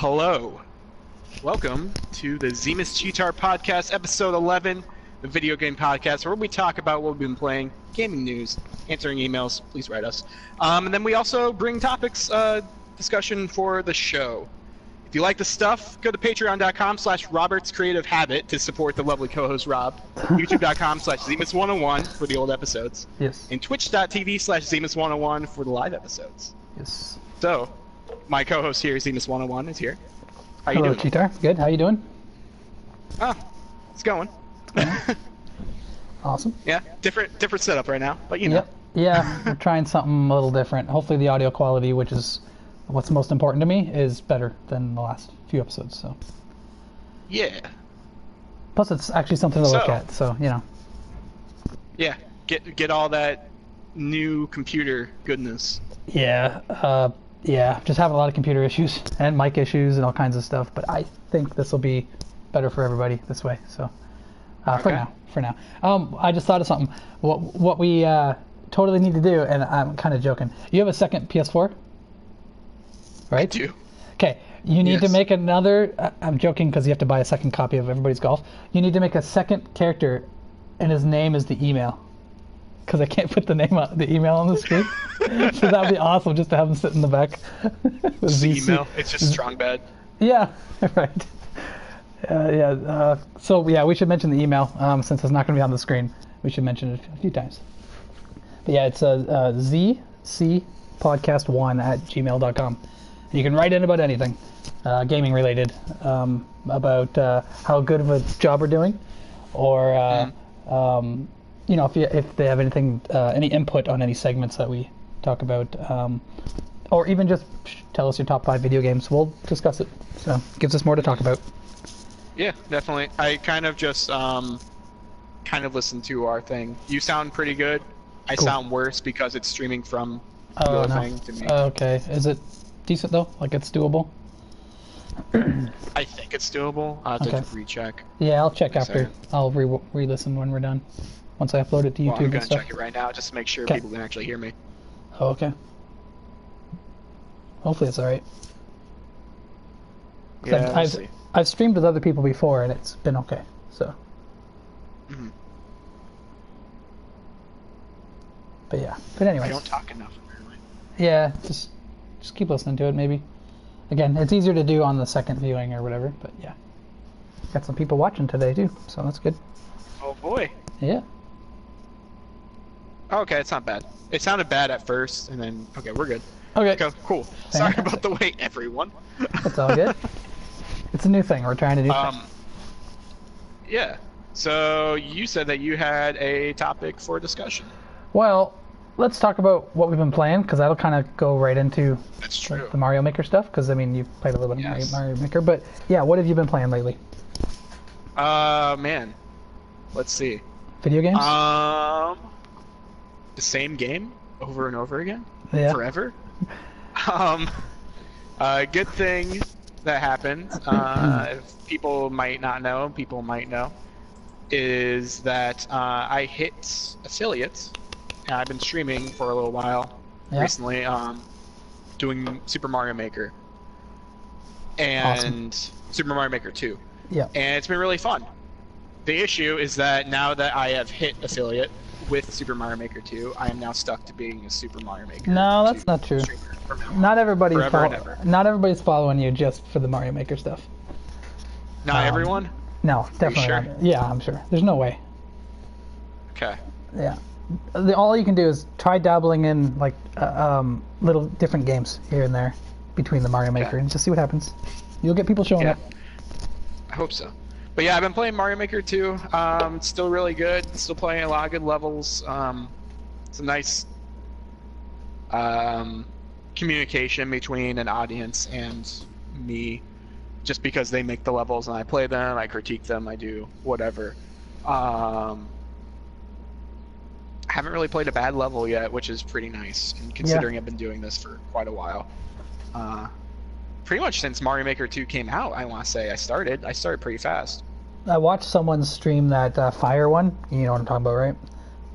Hello. Welcome to the Zemus Cheetar Podcast, Episode 11, the video game podcast, where we talk about what we've been playing, gaming news, answering emails, please write us. And then we also bring topics, discussion for the show. If you like the stuff, go to patreon.com/RobertsCreativeHabit to support the lovely co-host Rob, youtube.com/Zemus101 for the old episodes, Yes. and twitch.tv/Zemus101 for the live episodes. Yes. So, my co-host here, Zemus101, is here. How you Hello, doing? Cheetar. Good. How you doing? Oh, it's going. Awesome. Yeah, different setup right now, but you know. Yep. Yeah, we're trying something a little different. Hopefully the audio quality, which is what's most important to me, is better than the last few episodes. So. Yeah. Plus, it's actually something to look at. So you know. Yeah, get all that new computer goodness. Yeah. Yeah. Just having a lot of computer issues and mic issues and all kinds of stuff. But I think this will be better for everybody this way. So. Okay. For now. I just thought of something. What we totally need to do, and I'm kind of joking. You have a second PS4, right? I do. Okay. You need to Yes. make another. I'm joking because you have to buy a second copy of Everybody's Golf. You need to make a second character, and his name is the email. Because I can't put the email on the screen. So that'd be awesome just to have him sit in the back. With The ZC. email. It's just strong bad. Yeah. Right. So yeah, we should mention the email since it's not going to be on the screen. We should mention it a few times. But yeah, it's zcpodcast1@gmail.com. And you can write in about anything, gaming related, about how good of a job we're doing, or you know, if they have anything, any input on any segments that we talk about, or even just tell us your top 5 video games. We'll discuss it. So it gives us more to talk about. Yeah, definitely. I kind of just listened to our thing. You sound pretty good. I Cool. sound worse because it's streaming from Oh, your no. thing to me. Okay. Is it decent though? Like it's doable? I think it's doable. I'll have Okay. to recheck. Yeah, I'll check Wait a after. second. I'll re-listen when we're done. Once I upload it to YouTube Well, I'm and gonna stuff. check it right now just to make sure Okay. people can actually hear me. Oh, okay. Hopefully it's alright. Yeah, we'll see. I've streamed with other people before and it's been okay. So. Mhm. But yeah. But I anyways. don't talk enough, apparently. Yeah, just keep listening to it maybe. Again, it's easier to do on the second viewing or whatever, but yeah. Got some people watching today too, so that's good. Oh boy. Yeah. Okay, it's not bad. It sounded bad at first, and then okay, we're good. Okay. Okay, cool. Sorry Fantastic. about the wait, everyone. It's all good. It's a new thing. We're trying to do things. Yeah. So you said that you had a topic for discussion. Well, let's talk about what we've been playing, because that'll kind of go right into That's true. the Mario Maker stuff, because, I mean, you've played a little bit of Yes. Mario Maker. But, yeah, what have you been playing lately? Man. Let's see. Video games? The same game over and over again? Yeah. Forever? Good thing that happened, if people might not know, people might know, is that I hit affiliates, and I've been streaming for a little while Yeah. recently, doing Super Mario Maker and Super Mario Maker 2, Yeah. and it's been really fun. The issue is that now that I have hit affiliate with Super Mario Maker 2, I am now stuck to being a Super Mario Maker No, that's 2 not true. streamer from now on. Not everybody's Forever and ever. not everybody's following you just for the Mario Maker stuff. Not everyone? No, definitely sure? not. Yeah, I'm sure. There's no way. Okay. Yeah. All you can do is try dabbling in, like, little different games here and there between the Mario Maker and just see what happens. You'll get people showing Yeah. up. I hope so. But yeah, I've been playing Mario Maker 2. It's still really good. Still playing a lot of good levels. It's a nice communication between an audience and me. Just because they make the levels and I play them, I critique them, I do whatever. I haven't really played a bad level yet, which is pretty nice, and considering I've been doing this for quite a while. Pretty much since Mario Maker 2 came out, I want to say I started pretty fast. I watched someone stream that Fire one. You know what I'm talking about, right?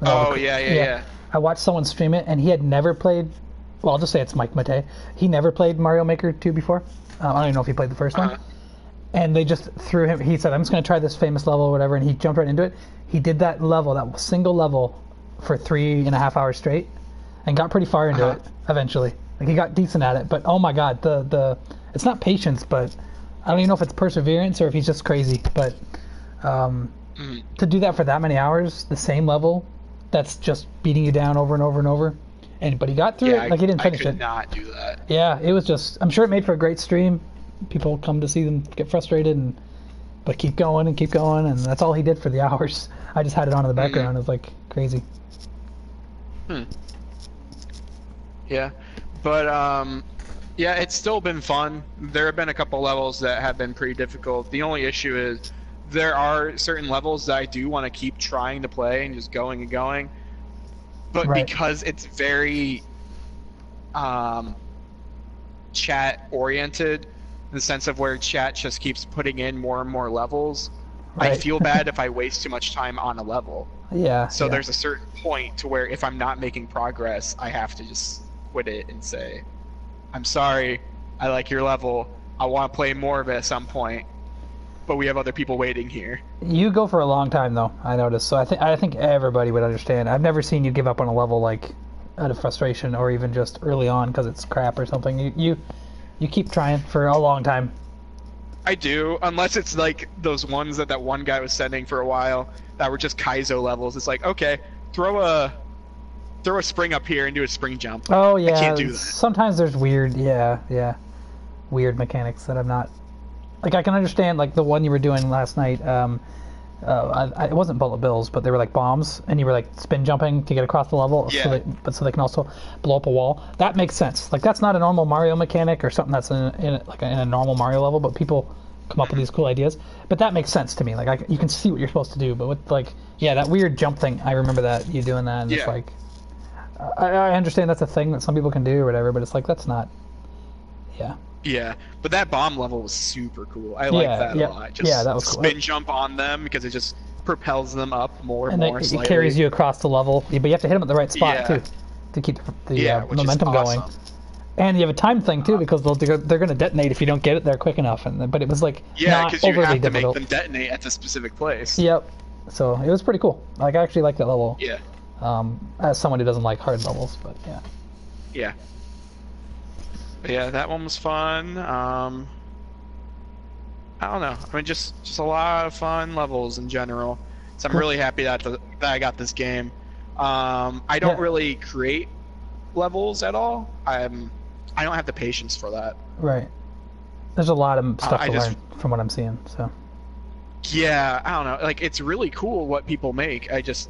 Oh, yeah. I watched someone stream it, and he had never played well, I'll just say it's Mike Matei. He never played Mario Maker 2 before. I don't even know if he played the first one. And they just threw him. He said, "I'm just going to try this famous level or whatever," and he jumped right into it. He did that level, that single level, for 3.5 hours straight, and got pretty far into it eventually. Like he got decent at it, but oh my god, the it's not patience, but I don't even know if it's perseverance or if he's just crazy. But to do that for that many hours, the same level, that's just beating you down over and over and over. But he got through it. Like he didn't finish it. I could not do that. Yeah, it was just. I'm sure it made for a great stream. People come to see them get frustrated, but keep going, and that's all he did for the hours. I just had it on in the background. It was like crazy. Yeah, but yeah, it's still been fun. There have been a couple levels that have been pretty difficult. The only issue is there are certain levels that I do want to keep trying to play and just going and going, but because it's very chat oriented, in the sense of where chat just keeps putting in more and more levels, I feel bad if I waste too much time on a level. Yeah. So there's a certain point to where if I'm not making progress, I have to just quit it and say, "I'm sorry, I like your level. I want to play more of it at some point, but we have other people waiting here." You go for a long time though, I noticed. So I think everybody would understand. I've never seen you give up on a level like out of frustration or even just early on because it's crap or something. You keep trying for a long time. I do, unless it's like those ones that one guy was sending for a while that were just Kaizo levels. It's like, okay, throw a spring up here and do a spring jump. Oh yeah, I can't do that. Sometimes there's weird, weird mechanics that I'm not. Like I can understand like the one you were doing last night. It wasn't bullet bills, but they were like bombs, and you were like spin jumping to get across the level, so they can also blow up a wall. That makes sense. Like that's not a normal Mario mechanic or something that's in a normal Mario level, but people come up with these cool ideas. But that makes sense to me. Like you can see what you're supposed to do, but with like that weird jump thing, I remember that you doing that, and it's like I understand that's a thing that some people can do or whatever, but it's like that's not. Yeah, but that bomb level was super cool. I like that a lot. Just that was cool. Spin jump on them because it just propels them up more and more. It carries you across the level, but you have to hit them at the right spot too, to keep the momentum going. And you have a time thing too because they're going to detonate if you don't get it there quick enough. But it was like not overly difficult. You have to make them detonate at a specific place. Yep. So it was pretty cool. Like I actually like that level. Yeah. As someone who doesn't like hard levels, but yeah. Yeah. But yeah, that one was fun. I don't know. I mean, just a lot of fun levels in general. So I'm really happy that I got this game. I don't really create levels at all. I don't have the patience for that. Right. There's a lot of stuff to learn from what I'm seeing. So. Yeah, I don't know. Like it's really cool what people make. I just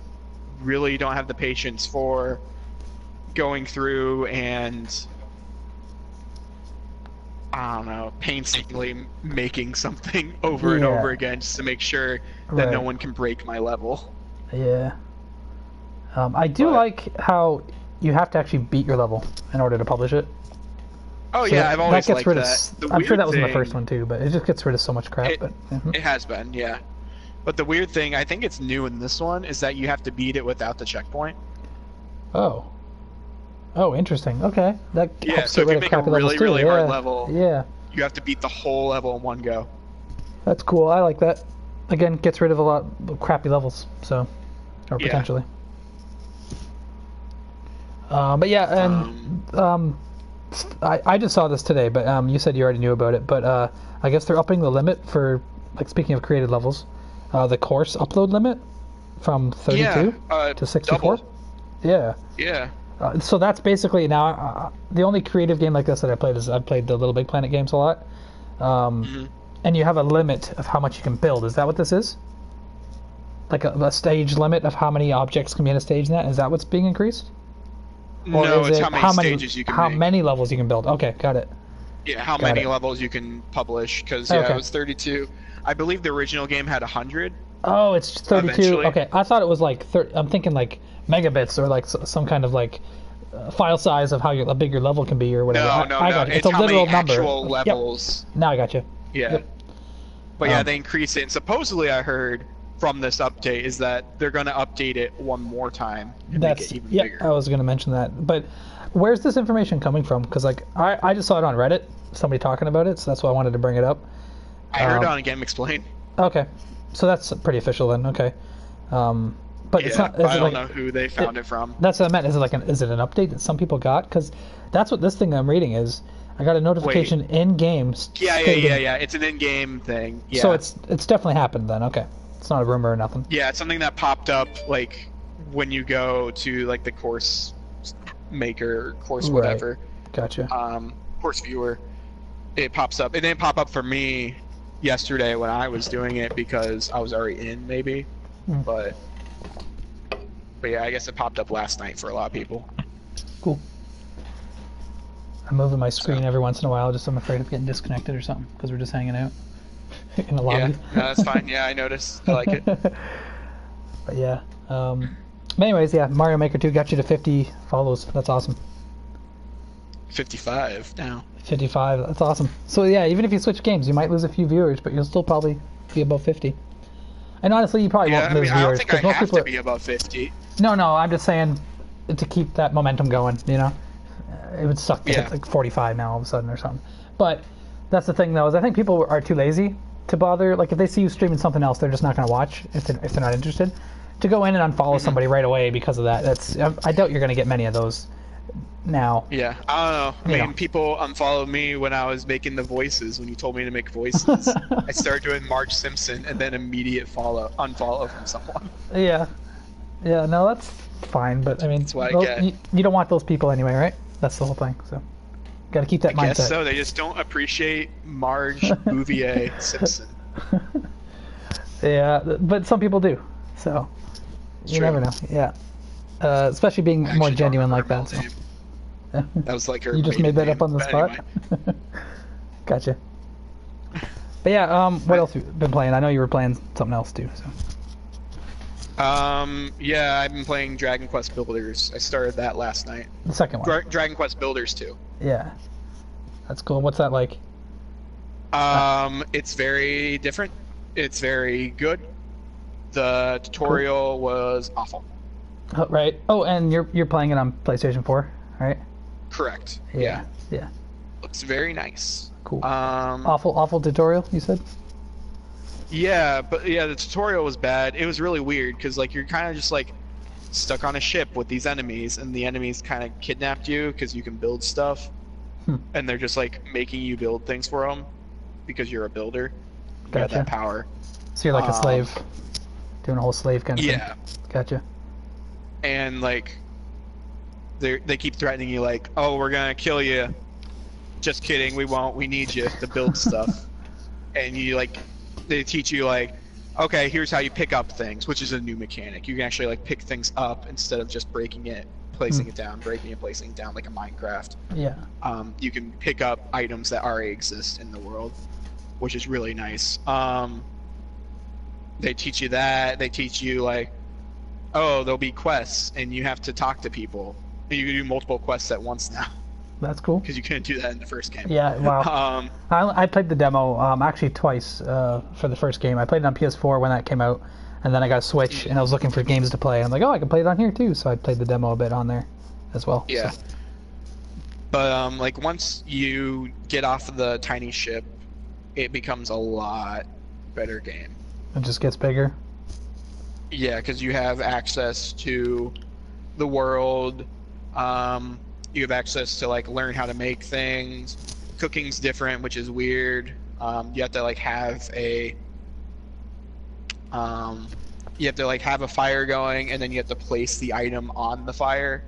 really don't have the patience for going through and I don't know, painstakingly making something over and over again just to make sure that no one can break my level. Yeah. I do like how you have to actually beat your level in order to publish it. Oh so I've always liked that. I'm sure that was in the first one too, but it just gets rid of so much crap. It has been, yeah. But the weird thing, I think it's new in this one, is that you have to beat it without the checkpoint. Oh, interesting. Okay, that helps so if you make a really hard level, you have to beat the whole level in one go. That's cool. I like that. Again, gets rid of a lot of crappy levels, or potentially. But yeah, and I just saw this today, but you said you already knew about it. But I guess they're upping the limit for, like, speaking of created levels, the course upload limit from 32 to 64. Double. Yeah. So that's basically now the only creative game like this that I played is I've played the Little Big Planet games a lot, and you have a limit of how much you can build. Is that what this is? Like a stage limit of how many objects can be in a stage? Is that what's being increased? Or no, it's how many stages you can make. How many levels you can build? Okay, got it. Yeah, how many levels you can publish? Because it was 32. I believe the original game had 100. Oh, it's 32. Eventually. Okay, I thought it was like I'm thinking like megabits or like some kind of like file size of how big your level can be or whatever. No. I got it. It's a literal number. Actual levels. Yep. Now I got you. Yeah. Yep. But they increase it. And supposedly I heard from this update is that they're going to update it one more time and make it even bigger. I was going to mention that. But Where's this information coming from? Because like I just saw it on Reddit, somebody talking about it, so that's why I wanted to bring it up. I heard it on Game Explain. Okay, so that's pretty official then. Okay, but it's not. I don't know who they found it from. That's what I meant. Is it like is it an update that some people got? Because that's what this thing I'm reading is. I got a notification in game. Yeah. It's an in-game thing. Yeah. So it's definitely happened then. Okay, it's not a rumor or nothing. Yeah, it's something that popped up like when you go to like the course maker, course whatever. Gotcha. Course viewer, it pops up. It didn't pop up for me yesterday when I was doing it because I was already in maybe, but yeah, I guess it popped up last night for a lot of people. Cool. I'm moving my screen every once in a while, just I'm afraid of getting disconnected or something because we're just hanging out in the lobby. Yeah, no, that's fine. Yeah, I noticed. I like it. But yeah. But anyways, yeah, Mario Maker 2 got you to 50 follows. That's awesome. 55 now. 55. That's awesome. So yeah, even if you switch games, you might lose a few viewers, but you'll still probably be above 50. And honestly, you probably won't lose I don't viewers. think I have to be above 50. No, I'm just saying to keep that momentum going, you know? It would suck to hit like 45 now all of a sudden or something. But that's the thing, though, is I think people are too lazy to bother. Like, if they see you streaming something else, they're just not going to watch if they're not interested. To go in and unfollow somebody right away because of that, I doubt you're going to get many of those now. Yeah, I don't know. I mean, people unfollowed me when I was making the voices, when you told me to make voices. I started doing Marge Simpson and then immediate unfollow from someone. Yeah, no, that's fine, but I mean, that's what I get. You don't want those people anyway, right? That's the whole thing, so got to keep that mindset. I guess so. They just don't appreciate Marge Bouvier Simpson. Yeah, but some people do, so you never know. Yeah, especially being more genuine like that. So. That was like her. You just made that up on the spot. Anyway. Gotcha. But yeah, what else have you been playing? I know you were playing something else too. So. Yeah, I've been playing Dragon Quest Builders. I started that last night. The second one. Dragon Quest Builders 2. Yeah, that's cool. What's that like? It's very different. It's very good. The tutorial was awful. Oh, right. Oh, and you're playing it on PlayStation 4, right? Correct. Yeah. Looks very nice. Cool. Awful tutorial, you said? Yeah, but the tutorial was bad. It was really weird because like you're kind of just like stuck on a ship with these enemies, and the enemies kind of kidnapped you because you can build stuff, and they're just like making you build things for them because you're a builder. You got that power. So you're like a slave, doing a whole slave kind of thing. Yeah. Gotcha. And like they keep threatening you like, oh, we're gonna kill you. Just kidding, we won't. We need you to build stuff. And you like. They teach you like, okay, here's how you pick up things, which is a new mechanic. You can actually like pick things up instead of just breaking it, placing it down, breaking it, placing it down like a Minecraft. Yeah. You can pick up items that already exist in the world, which is really nice. They teach you that. They teach you like, oh, there'll be quests, and you have to talk to people. You can do multiple quests at once now. That's cool. Because you couldn't do that in the first game. Yeah, wow. I played the demo actually twice for the first game. I played it on PS4 when that came out, and then I got a Switch, and I was looking for games to play. I'm like, oh, I can play it on here too. So I played the demo a bit on there as well. Yeah. So. But like once you get off of the tiny ship, it becomes a lot better game. It just gets bigger. Yeah, because you have access to the world. You have access to like learn how to make things. Cooking's different, which is weird. You have to like have a fire going, and then you have to place the item on the fire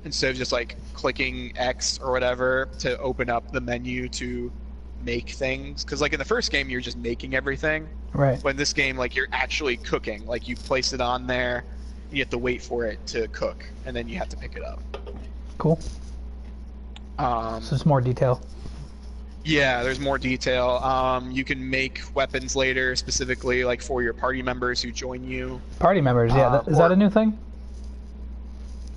instead of just like clicking X or whatever to open up the menu to make things. Because like in the first game, you're just making everything. Right. But in this game, like you're actually cooking. Like you place it on there, you have to wait for it to cook, and then you have to pick it up. Cool. So there's more detail. Yeah, there's more detail. You can make weapons later, specifically like for your party members who join you. Party members, yeah. Is that a new thing?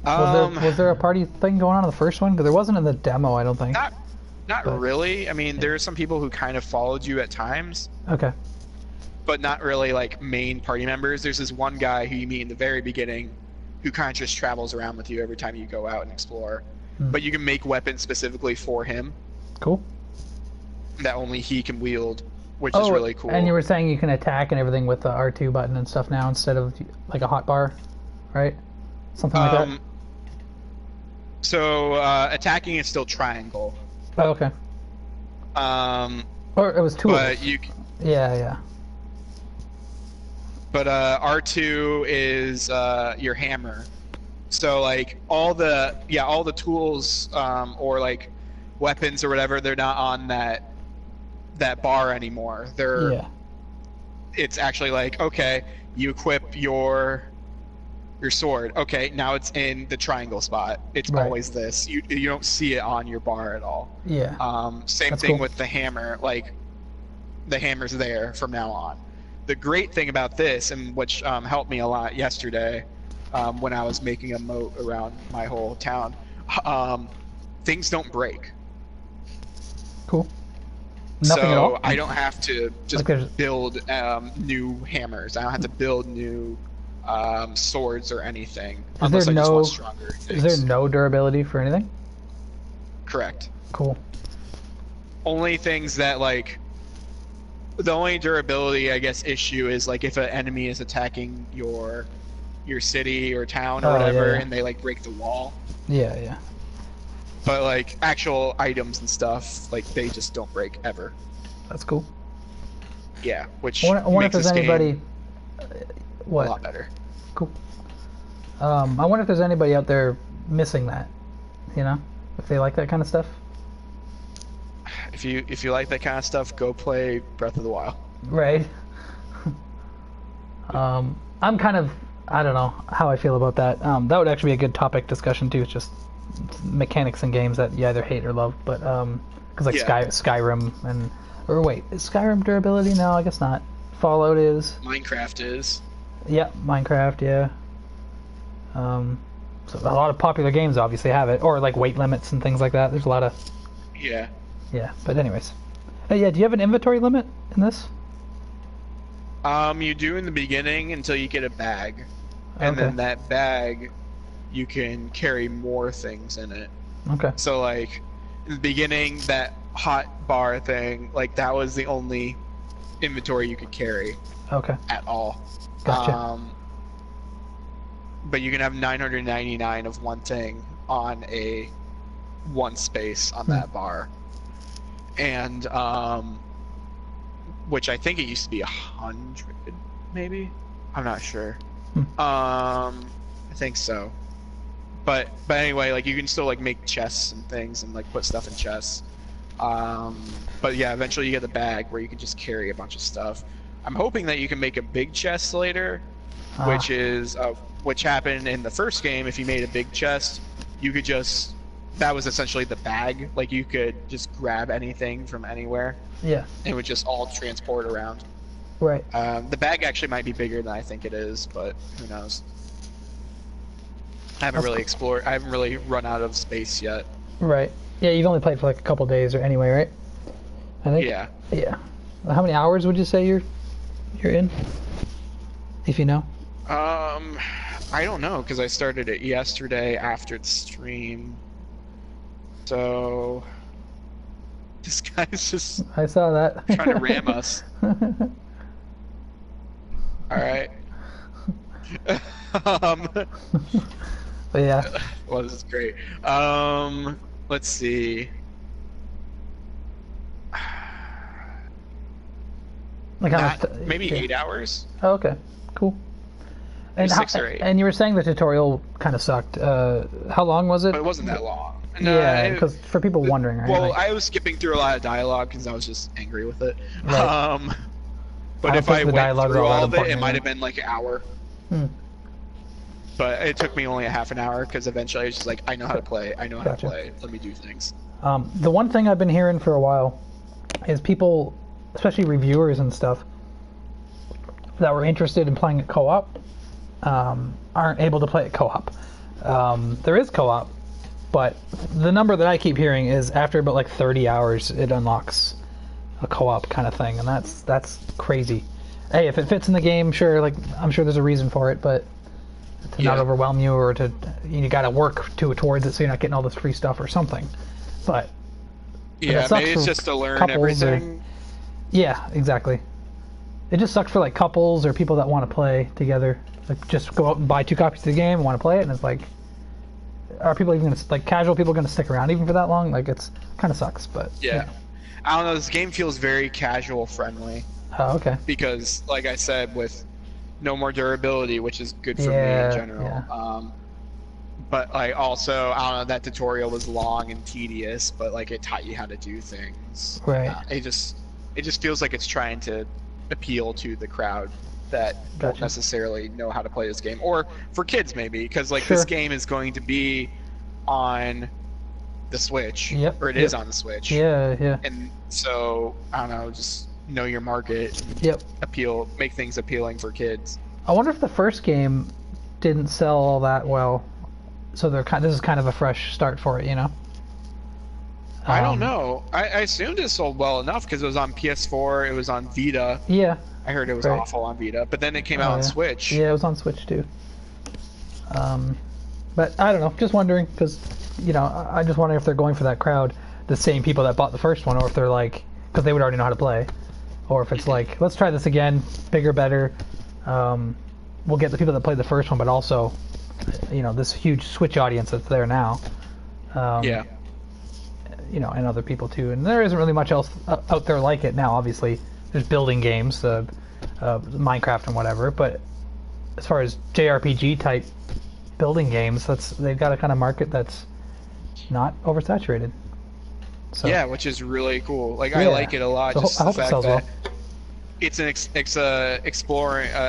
Was there a party thing going on in the first one? Because there wasn't in the demo, I don't think. Not really. I mean, there are some people who kind of followed you at times. Okay. But not really like main party members. There's this one guy who you meet in the very beginning who kind of just travels around with you every time you go out and explore. but you can make weapons specifically for him Cool. that only he can wield, which is really cool. And you were saying you can attack and everything with the R2 button and stuff now instead of like a hotbar, right? Something like that. So attacking is still triangle. Oh, okay. Or it was tools. But Yeah. But R2 is your hammer. So like all the tools or like weapons or whatever, they're not on that bar anymore. It's actually like, okay, you equip your sword. Okay, now it's in the triangle spot. It's always this. You don't see it on your bar at all. Yeah. Same That's thing cool. with the hammer. Like the hammer's there from now on. The great thing about this, and which helped me a lot yesterday when I was making a moat around my whole town, things don't break. Cool. Nothing at all? I don't have to just Like build new hammers. I don't have to build new swords or anything. Unless I just want stronger things. Is there no durability for anything? Correct. Cool. Only things that like... The only durability, I guess, issue is like if an enemy is attacking your city or town or whatever, and they like break the wall. Yeah. But like actual items and stuff, like they just don't break ever. That's cool. Yeah, which I wonder if makes there's this anybody. game What? a lot better. Cool. I wonder if there's anybody out there missing that. You know, if they like that kind of stuff. If you like that kind of stuff, go play Breath of the Wild. Right. I'm kind of, I don't know how I feel about that. That would actually be a good topic discussion too. It's just mechanics in games that you either hate or love. But because like Skyrim or wait, is Skyrim durability? No, I guess not. Fallout is. Minecraft is. Yeah, Minecraft. Yeah. So a lot of popular games obviously have it, or like weight limits and things like that. There's a lot of. Yeah. Yeah, but anyways. Do you have an inventory limit in this? You do in the beginning until you get a bag, and then that bag, you can carry more things in it. Okay. So like, in the beginning, that hot bar thing, like that was the only inventory you could carry. Okay. At all. Gotcha. But you can have 999 of one thing on one space on that bar. And which I think it used to be 100, maybe. I'm not sure. I think so. But anyway, like you can still like make chests and things and like put stuff in chests. But yeah, eventually you get the bag where you can just carry a bunch of stuff. I'm hoping that you can make a big chest later, which happened in the first game. If you made a big chest, you could just. That was essentially the bag. Like you could just grab anything from anywhere. Yeah. It would just all transport around. Right. The bag actually might be bigger than I think it is, but who knows? I haven't really explored. I haven't really run out of space yet. Right. Yeah, you've only played for like a couple days or anyway, right? I think. Yeah. Yeah. How many hours would you say you're in? If you know. I don't know because I started it yesterday after the stream. So this guy's just I saw that. trying to ram us. Alright. But yeah. Well, this is great. Let's see. Like maybe 8 hours? Oh, okay. Cool. And 6 or 8. And you were saying the tutorial kind of sucked. How long was it? But it wasn't that long. Yeah, because for people wondering, right? Well, I was skipping through a lot of dialogue because I was just angry with it. Right. But if I went through all of it, it might have been like an hour. But it took me only a half an hour because eventually I was just like, I know how to play. I know how to play. Let me do things. The one thing I've been hearing for a while is people, especially reviewers and stuff, that were interested in playing it co-op, aren't able to play it co-op. There is co-op, but the number that I keep hearing is after about like 30 hours, it unlocks a co-op kind of thing, and that's crazy. Hey, if it fits in the game, sure. Like I'm sure there's a reason for it, but to not overwhelm you, or to you got to work towards it so you're not getting all this free stuff or something. But yeah, maybe it's just to learn everything. Yeah, exactly. It just sucks for like couples or people that want to play together. Like just go out and buy 2 copies of the game and want to play it, and it's like, are people even gonna, like, casual people gonna stick around even for that long? Like, it's kind of sucks, but yeah. I don't know. This game feels very casual friendly. Oh, okay. Because, like I said, with no more durability, which is good for me in general. Yeah. But like also, I don't know. That tutorial was long and tedious, but like it taught you how to do things. Right. It just feels like it's trying to appeal to the crowd that don't necessarily know how to play this game, or for kids maybe, because like this game is going to be on the Switch, or it is on the Switch. Yeah. And so I don't know, just know your market. Make things appealing for kids. I wonder if the first game didn't sell all that well, so this is kind of a fresh start for it, you know? I don't know. I assumed it sold well enough because it was on PS4, it was on Vita. Yeah. I heard it was awful on Vita, but then it came out on Switch. Yeah, it was on Switch too. But I don't know, just wondering, because, you know, I just wonder if they're going for that crowd, the same people that bought the first one, or if they're like, because they would already know how to play, or if it's like, let's try this again, bigger, better. We'll get the people that played the first one, but also, you know, this huge Switch audience that's there now. You know, and other people too. And there isn't really much else out there like it now, obviously. There's building games, Minecraft and whatever, but as far as JRPG type building games, they've got a kind of market that's not oversaturated. So, yeah, which is really cool. Like I like it a lot. So just I hope the it fact sells that well. it's an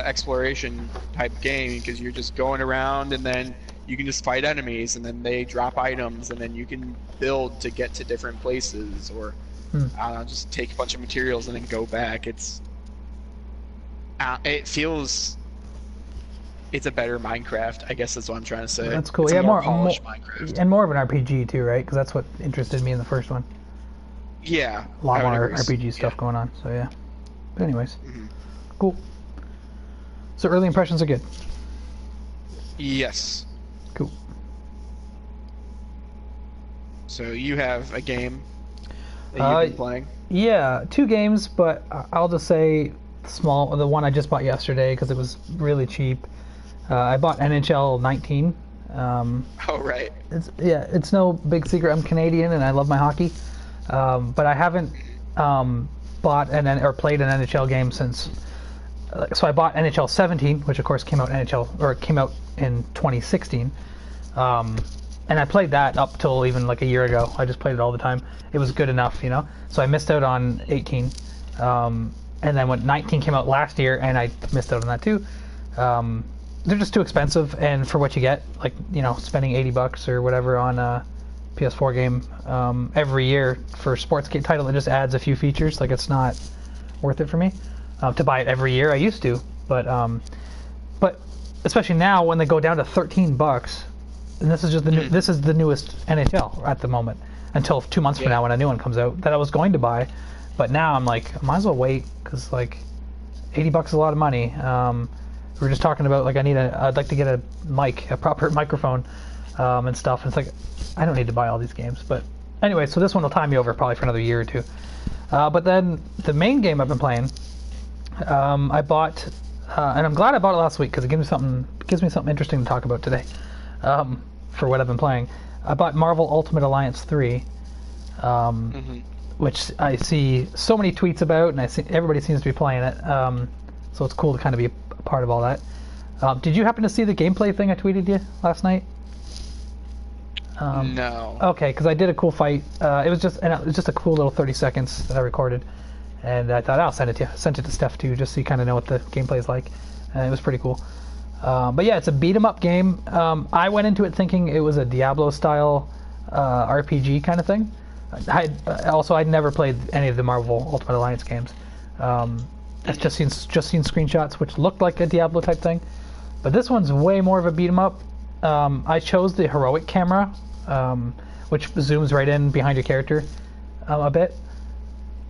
exploration type game, because you're just going around and then you can just fight enemies, and then they drop items, and then you can build to get to different places, or I don't know, just take a bunch of materials and then go back. It feels. It's a better Minecraft, I guess that's what I'm trying to say. That's cool. It's more polished Minecraft. And more of an RPG too, right? Because that's what interested me in the first one. Yeah. A lot more RPG stuff going on, so yeah. But anyways, cool. So early impressions are good. Yes. Cool. So you have a game that you've been playing? Yeah, 2 games, but I'll just say the one I just bought yesterday because it was really cheap. I bought NHL 19. Oh, right. It's no big secret I'm Canadian and I love my hockey. But I haven't bought or played an NHL game since. So I bought NHL 17, which of course came out in 2016. And I played that up till even like a year ago. I just played it all the time. It was good enough, you know. So I missed out on 18. And then when 19 came out last year, and I missed out on that too. They're just too expensive, and for what you get, like, you know, spending $80 or whatever on a PS4 game every year for a sports game title, it just adds a few features. Like, it's not worth it for me to buy it every year. I used to, but especially now when they go down to $13, and this is just this is the newest NHL at the moment, until 2 months from now when a new one comes out that I was going to buy. But now I'm like, I might as well wait, because like $80 is a lot of money. We were just talking about, like, I'd like to get a proper microphone, and stuff. And it's like, I don't need to buy all these games. But anyway, so this one will tie me over probably for another year or 2. But then the main game I've been playing, I bought, and I'm glad I bought it last week because it gives me something interesting to talk about today. For what I've been playing, I bought Marvel Ultimate Alliance 3. Which I see so many tweets about, and I see everybody seems to be playing it. So it's cool to kind of be a part of all that. Did you happen to see the gameplay thing I tweeted you last night? No. Okay, because I did a cool fight. It was just a cool little 30 seconds that I recorded, and I thought I'll send it to you. Sent it to Steph too, just so you kind of know what the gameplay is like. And it was pretty cool. But yeah, it's a beat 'em up game. I went into it thinking it was a Diablo style RPG kind of thing. I'd never played any of the Marvel Ultimate Alliance games. I've just seen screenshots which looked like a Diablo type thing, but this one's way more of a beat 'em up. I chose the heroic camera, which zooms right in behind your character a bit,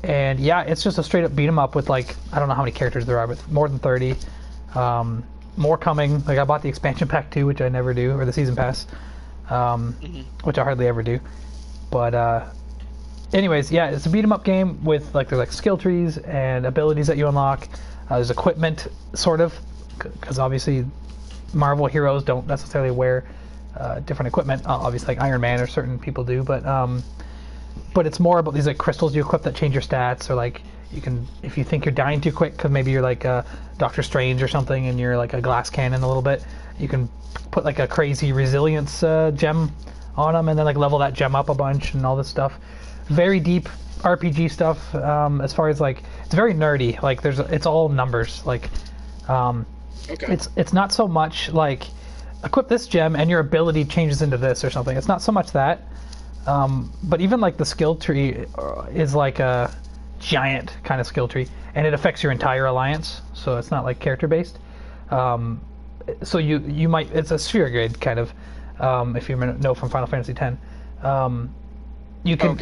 and yeah, it's just a straight up beat 'em up with, like, I don't know how many characters there are, but more than 30. more coming. Like I bought the expansion pack too, which I never do, or the season pass, which I hardly ever do. But anyways, yeah, it's a beat 'em up game with there's like skill trees and abilities that you unlock. There's equipment, sort of, because obviously Marvel heroes don't necessarily wear different equipment. Obviously, like Iron Man or certain people do, but it's more about these like crystals you equip that change your stats, or like you can, if you think you're dying too quick, because maybe you're like Doctor Strange or something, and you're like a glass cannon a little bit, you can put like a crazy resilience gem on them, and then like level that gem up a bunch and all this stuff. Very deep RPG stuff. As far as like, it's very nerdy. Like it's all numbers. Like, Okay. it's not so much like equip this gem and your ability changes into this or something. It's not so much that. But even like the skill tree is like a giant kind of skill tree, and it affects your entire alliance. So it's not like character based. So you might, it's a sphere grid kind of, if you know from Final Fantasy X. You can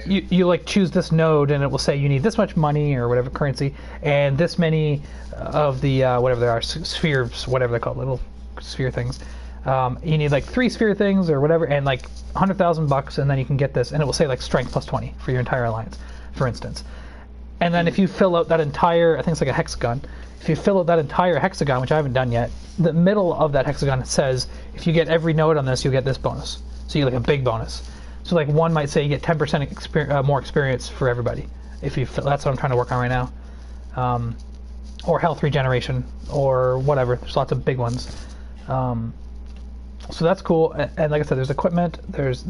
you like choose this node, and it will say you need this much money or whatever currency, and this many of the whatever there are spheres, whatever they're called, little sphere things. You need like 3 sphere things or whatever, and like $100,000, and then you can get this, and it will say like strength plus 20 for your entire alliance, for instance. And then if you fill out that entire, I think it's like a hexagon. If you fill out that entire hexagon, which I haven't done yet, the middle of that hexagon says if you get every node on this, you'll get this bonus. So you get like a big bonus. So like one might say you get 10% more experience for everybody. If you, that's what I'm trying to work on right now. Or health regeneration, or whatever. There's lots of big ones. So that's cool. And like I said, there's equipment. There's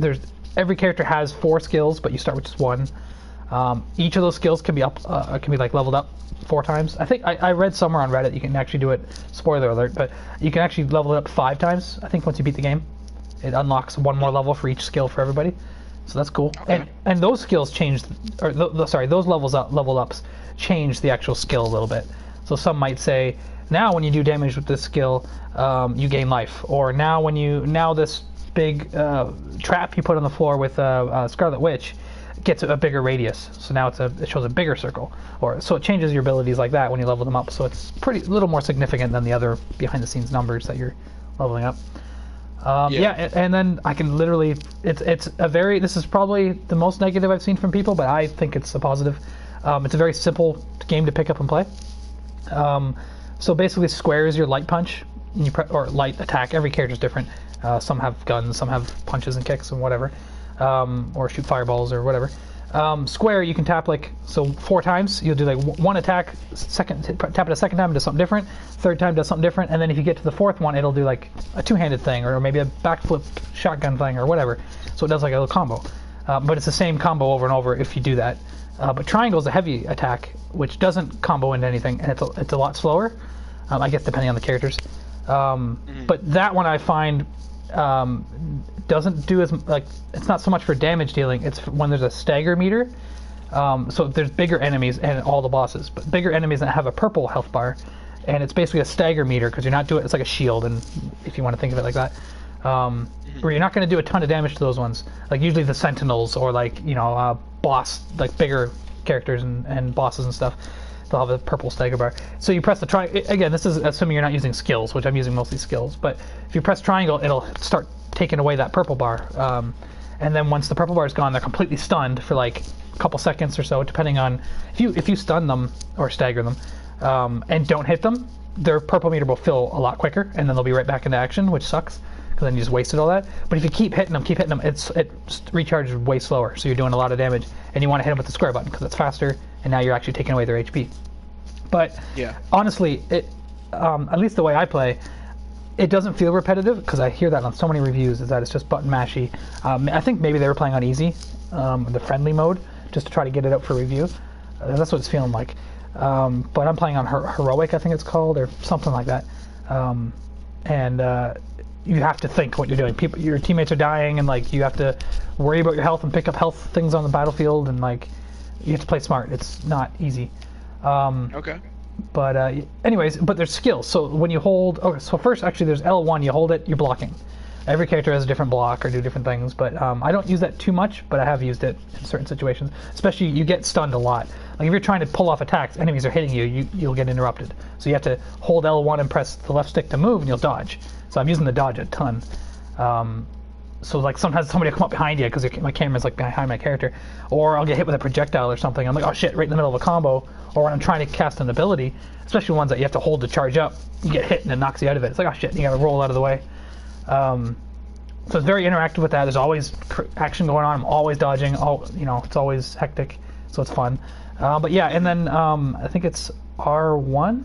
every character has 4 skills, but you start with just 1. Each of those skills can be like leveled up 4 times. I think I read somewhere on Reddit you can actually do it. Spoiler alert, but you can actually level it up 5 times. I think once you beat the game, it unlocks 1 more level for each skill for everybody. So that's cool. Okay. And those skills change, or those level ups change the actual skill a little bit. So some might say, now when you do damage with this skill, you gain life. Or now this big trap you put on the floor with Scarlet Witch gets a bigger radius. So now it shows a bigger circle. Or so it changes your abilities like that when you level them up. So it's a little more significant than the other behind the scenes numbers that you're leveling up. And then I can literally, this is probably the most negative I've seen from people, but I think it's a positive. It's a very simple game to pick up and play. So basically square is your light punch, or light attack. Every character's different. Some have guns, some have punches and kicks and whatever, or shoot fireballs or whatever. Square, you can tap 4 times. You'll do like 1 attack, tap it a second time, does something different. 3rd time does something different, and then if you get to the 4th one, it'll do like a 2-handed thing, or maybe a backflip shotgun thing, or whatever. So it does like a little combo. But it's the same combo over and over if you do that. But triangle is a heavy attack, which doesn't combo into anything, and it's a lot slower. I guess depending on the characters. But that one I find doesn't do as it's not so much for damage dealing. It's when there's a stagger meter. So there's bigger enemies and all the bosses, but bigger enemies that have a purple health bar, and it's basically a stagger meter because you're not doing, it's like a shield, and if you want to think of it like that, where you're not going to do a ton of damage to those ones. Like usually the sentinels, or boss, like bigger characters and bosses and stuff, they'll have a purple stagger bar. So you press the triangle. Again, this is assuming you're not using skills, which I'm using mostly skills. But if you press triangle, it'll start taking away that purple bar. And then once the purple bar is gone, they're completely stunned for like a couple seconds or so, depending on if you stun them or stagger them and don't hit them, their purple meter will fill a lot quicker, and then they'll be right back into action, which sucks because then you just wasted all that. But if you keep hitting them, it recharges way slower, so you're doing a lot of damage, and you want to hit them with the square button because it's faster, and now you're actually taking away their HP. But honestly, at least the way I play, it doesn't feel repetitive, because I hear that on so many reviews, is that it's just button mashy. I think maybe they were playing on easy, the friendly mode, just to try to get it out for review. That's what it's feeling like. But I'm playing on heroic, I think it's called, or something like that. You have to think what you're doing. Your teammates are dying, and you have to worry about your health and pick up health things on the battlefield, and you have to play smart. It's not easy. Okay. But anyways, but there's skills. So when you hold, so first actually there's L1. You hold it, you're blocking. Every character has a different block or do different things, but I don't use that too much, but I have used it in certain situations. Especially you get stunned a lot. Like if you're trying to pull off attacks, enemies are hitting you, you'll get interrupted. So you have to hold L1 and press the left stick to move, and you'll dodge. So I'm using the dodge a ton. So like sometimes somebody will come up behind you because my camera's like behind my character, or I'll get hit with a projectile or something. I'm like, oh shit, right in the middle of a combo. Or when I'm trying to cast an ability, especially ones that you have to hold to charge up, you get hit and it knocks you out of it. It's like, oh shit, you gotta roll out of the way. So it's very interactive with that. There's always action going on. I'm always dodging. It's always hectic, so it's fun. But yeah, and then I think it's R1.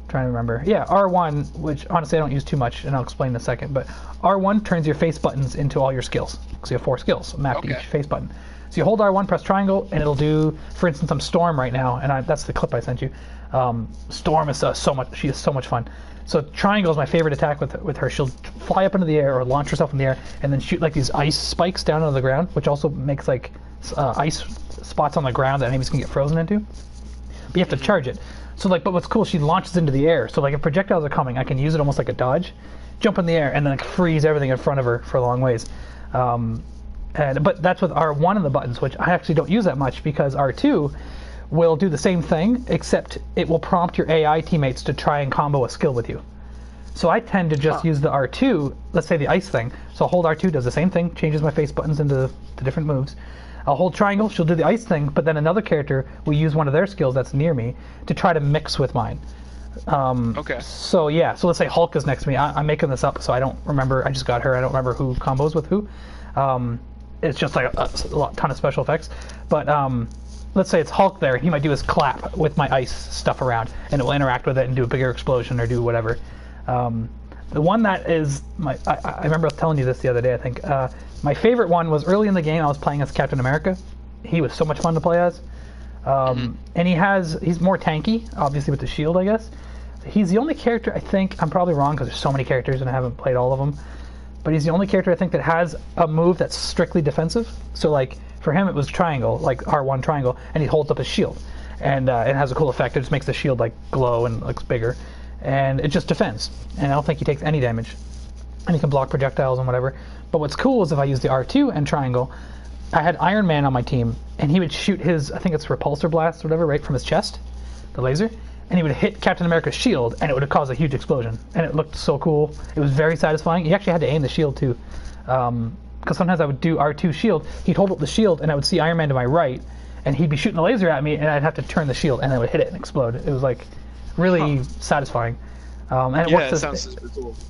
Trying to remember. Yeah, R1, which honestly I don't use too much, and I'll explain in a second. But R1 turns your face buttons into all your skills. So you have 4 skills mapped to each face button. So you hold R1, press triangle, and it'll do. For instance, I'm Storm right now, and that's the clip I sent you. Storm is so much. She is so much fun. So triangle is my favorite attack with her. She'll fly up into the air or launch herself in the air, and then shoot like these ice spikes down onto the ground, which also makes like ice spots on the ground that enemies can get frozen into. But you have to charge it. So but what's cool, she launches into the air. So like if projectiles are coming, I can use it almost like a dodge, jump in the air, and then like freeze everything in front of her for a long ways. But that's with R1 and the buttons, which I actually don't use that much because R2 will do the same thing, except it will prompt your AI teammates to try and combo a skill with you. So I tend to just use the R2, let's say the ice thing. So I'll hold R2, does the same thing, changes my face buttons into the different moves. I'll hold triangle, she'll do the ice thing, but then another character will use one of their skills that's near me to try to mix with mine. Okay. So yeah, so let's say Hulk is next to me. I'm making this up, so I don't remember. I just got her. I don't remember who combos with who. It's just like a ton of special effects. But let's say it's Hulk there. He might do his clap with my ice stuff around, and it will interact with it and do a bigger explosion or do whatever. The one that is I remember telling you this the other day, I think. My favorite one was early in the game. I was playing as Captain America. He was so much fun to play as. And he's more tanky, obviously with the shield, I guess. He's the only character, I think, I'm probably wrong because there's so many characters and I haven't played all of them, but he's the only character I think that has a move that's strictly defensive. So like for him it was triangle, like R1 triangle, and he holds up his shield. And it has a cool effect. It just makes the shield like glow and looks bigger. And it just defends. And I don't think he takes any damage. And he can block projectiles and whatever. But what's cool is if I use the R2 and triangle, I had Iron Man on my team, and he would shoot his, I think it's repulsor blast or whatever, right from his chest, the laser, and he would hit Captain America's shield, and it would have caused a huge explosion. And it looked so cool. It was very satisfying. You actually had to aim the shield too, because sometimes I would do R2 shield. He'd hold up the shield, and I would see Iron Man to my right, and he'd be shooting a laser at me, and I'd have to turn the shield, and I would hit it and explode. It was like really satisfying. And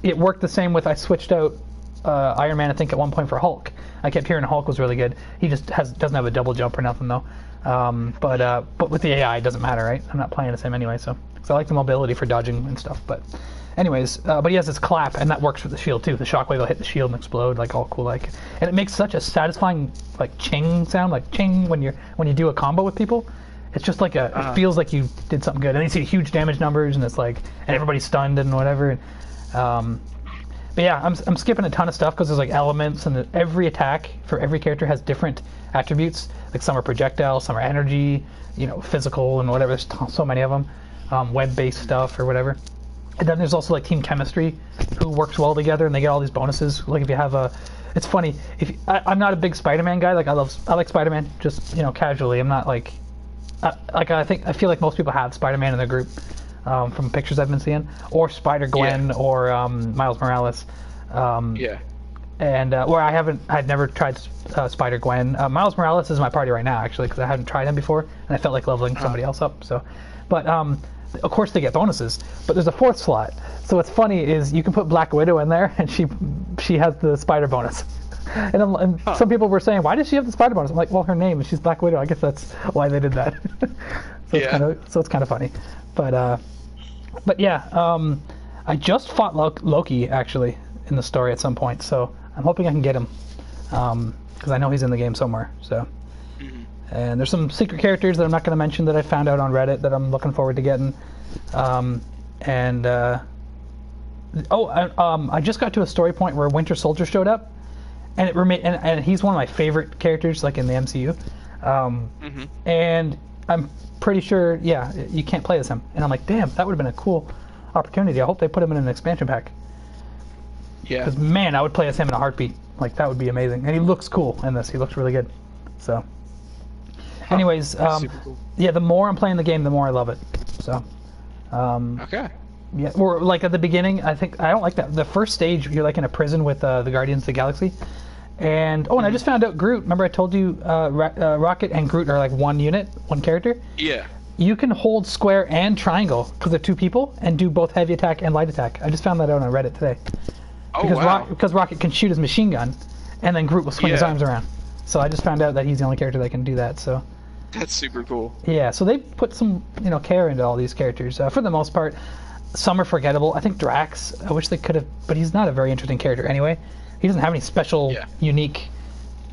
it worked the same with, I switched out Iron Man, I think, at one point for Hulk. I kept hearing Hulk was really good. He just doesn't have a double jump or nothing though. But with the AI, it doesn't matter, right? I'm not playing as him anyway, so I like the mobility for dodging and stuff. But anyways, but he has this clap, and that works with the shield too. The shockwave will hit the shield and explode, like all cool, like, and it makes such a satisfying like ching sound, like ching when you do a combo with people. It's just like it feels like you did something good, and you see huge damage numbers, and it's like, and everybody's stunned and whatever. But yeah, I'm skipping a ton of stuff because there's like elements, and every attack for every character has different attributes. Like some are projectile, some are energy, physical and whatever. There's so many of them, web-based stuff or whatever. And then there's also like team chemistry, who works well together, and they get all these bonuses. Like if you have it's funny. I'm not a big Spider-Man guy. Like I like Spider-Man, just casually. I'm not like. I feel like most people have Spider-Man in their group from pictures I've been seeing, or Spider-Gwen, or Miles Morales. And where I'd never tried Spider-Gwen. Miles Morales is my party right now, actually, because I hadn't tried him before, and I felt like leveling somebody else up. So, but of course they get bonuses, but there's a 4th slot. So what's funny is you can put Black Widow in there, and she has the spider bonus. And some people were saying, why does she have the spider bonus? I'm like, well, her name is, she's Black Widow. I guess that's why they did that. It's kind of funny. But yeah, I just fought Loki actually in the story at some point, so I'm hoping I can get him because I know he's in the game somewhere. So, and there's some secret characters that I'm not going to mention that I found out on Reddit that I'm looking forward to getting. I just got to a story point where Winter Soldier showed up. And and he's one of my favorite characters, like in the MCU. And I'm pretty sure, you can't play as him. And I'm like, damn, that would have been a cool opportunity. I hope they put him in an expansion pack. Yeah. Because man, I would play as him in a heartbeat. Like that would be amazing. And he looks cool in this. He looks really good. So. Anyways, Super cool. yeah, the more I'm playing the game, the more I love it. So, Okay. yeah, or like at the beginning, I think I don't like that. The first stage, you're like in a prison with the Guardians of the Galaxy, and I just found out Groot. Remember I told you Rocket and Groot are like one unit, one character. Yeah. You can hold square and triangle because they're two people and do both heavy attack and light attack. I just found that out on Reddit today. Oh, Because wow. because Rocket can shoot his machine gun, and then Groot will swing his Yeah. arms around. So I just found out that he's the only character that can do that. So That's super cool. yeah, so they put some care into all these characters. For the most part, some are forgettable. I think Drax. I wish they could have, but he's not a very interesting character anyway. He doesn't have any special, unique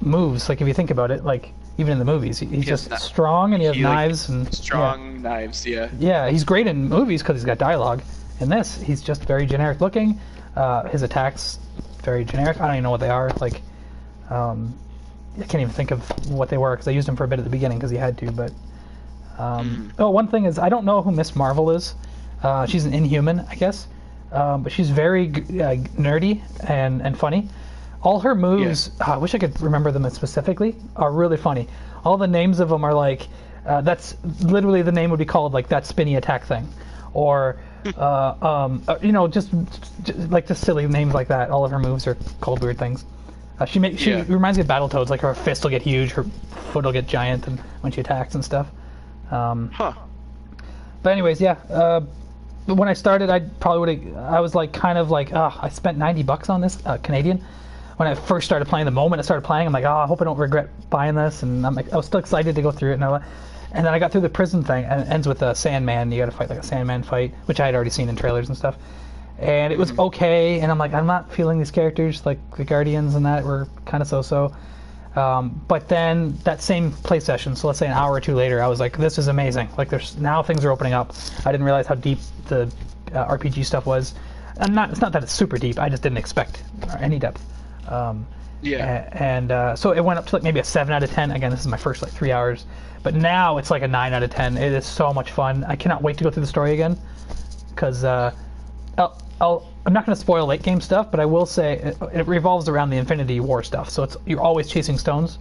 moves. Like if you think about it, like even in the movies, he's just strong and he has knives and strong knives. Yeah. Yeah, he's great in movies because he's got dialogue. In this, he's just very generic looking. His attacks very generic. I don't even know what they are. Like, I can't even think of what they were because I used him for a bit at the beginning because he had to. But oh, one thing is I don't know who Miss Marvel is. She's an Inhuman, I guess, but she's very nerdy and funny. All her moves, I wish I could remember them specifically, are really funny. All the names of them are like, that's literally the name would be called like that spinny attack thing, or just like just silly names like that. All of her moves are called weird things. She reminds me of Battletoads. Like her fist will get huge, her foot will get giant, and when she attacks and stuff. But anyways, yeah. When I started, I was like kind of like, I spent $90 on this Canadian. When I first started playing, the moment I started playing, I'm like, I hope I don't regret buying this. And I'm like, I was still excited to go through it. And then I got through the prison thing, and it ends with a Sandman. You got to fight like a Sandman fight, which I had already seen in trailers and stuff. And it was okay. And I'm like, I'm not feeling these characters like the Guardians and that were kind of so-so. But then that same play session, so let's say an hour or two later, I was like, this is amazing. Like now things are opening up. I didn't realize how deep the RPG stuff was. And it's not that it's super deep. I just didn't expect any depth. So it went up to like maybe a 7 out of 10. Again, this is my first like 3 hours, but now it's like a 9 out of 10. It is so much fun. I cannot wait to go through the story again, because I'm not going to spoil late game stuff, but I will say it revolves around the Infinity War stuff. So you're always chasing stones.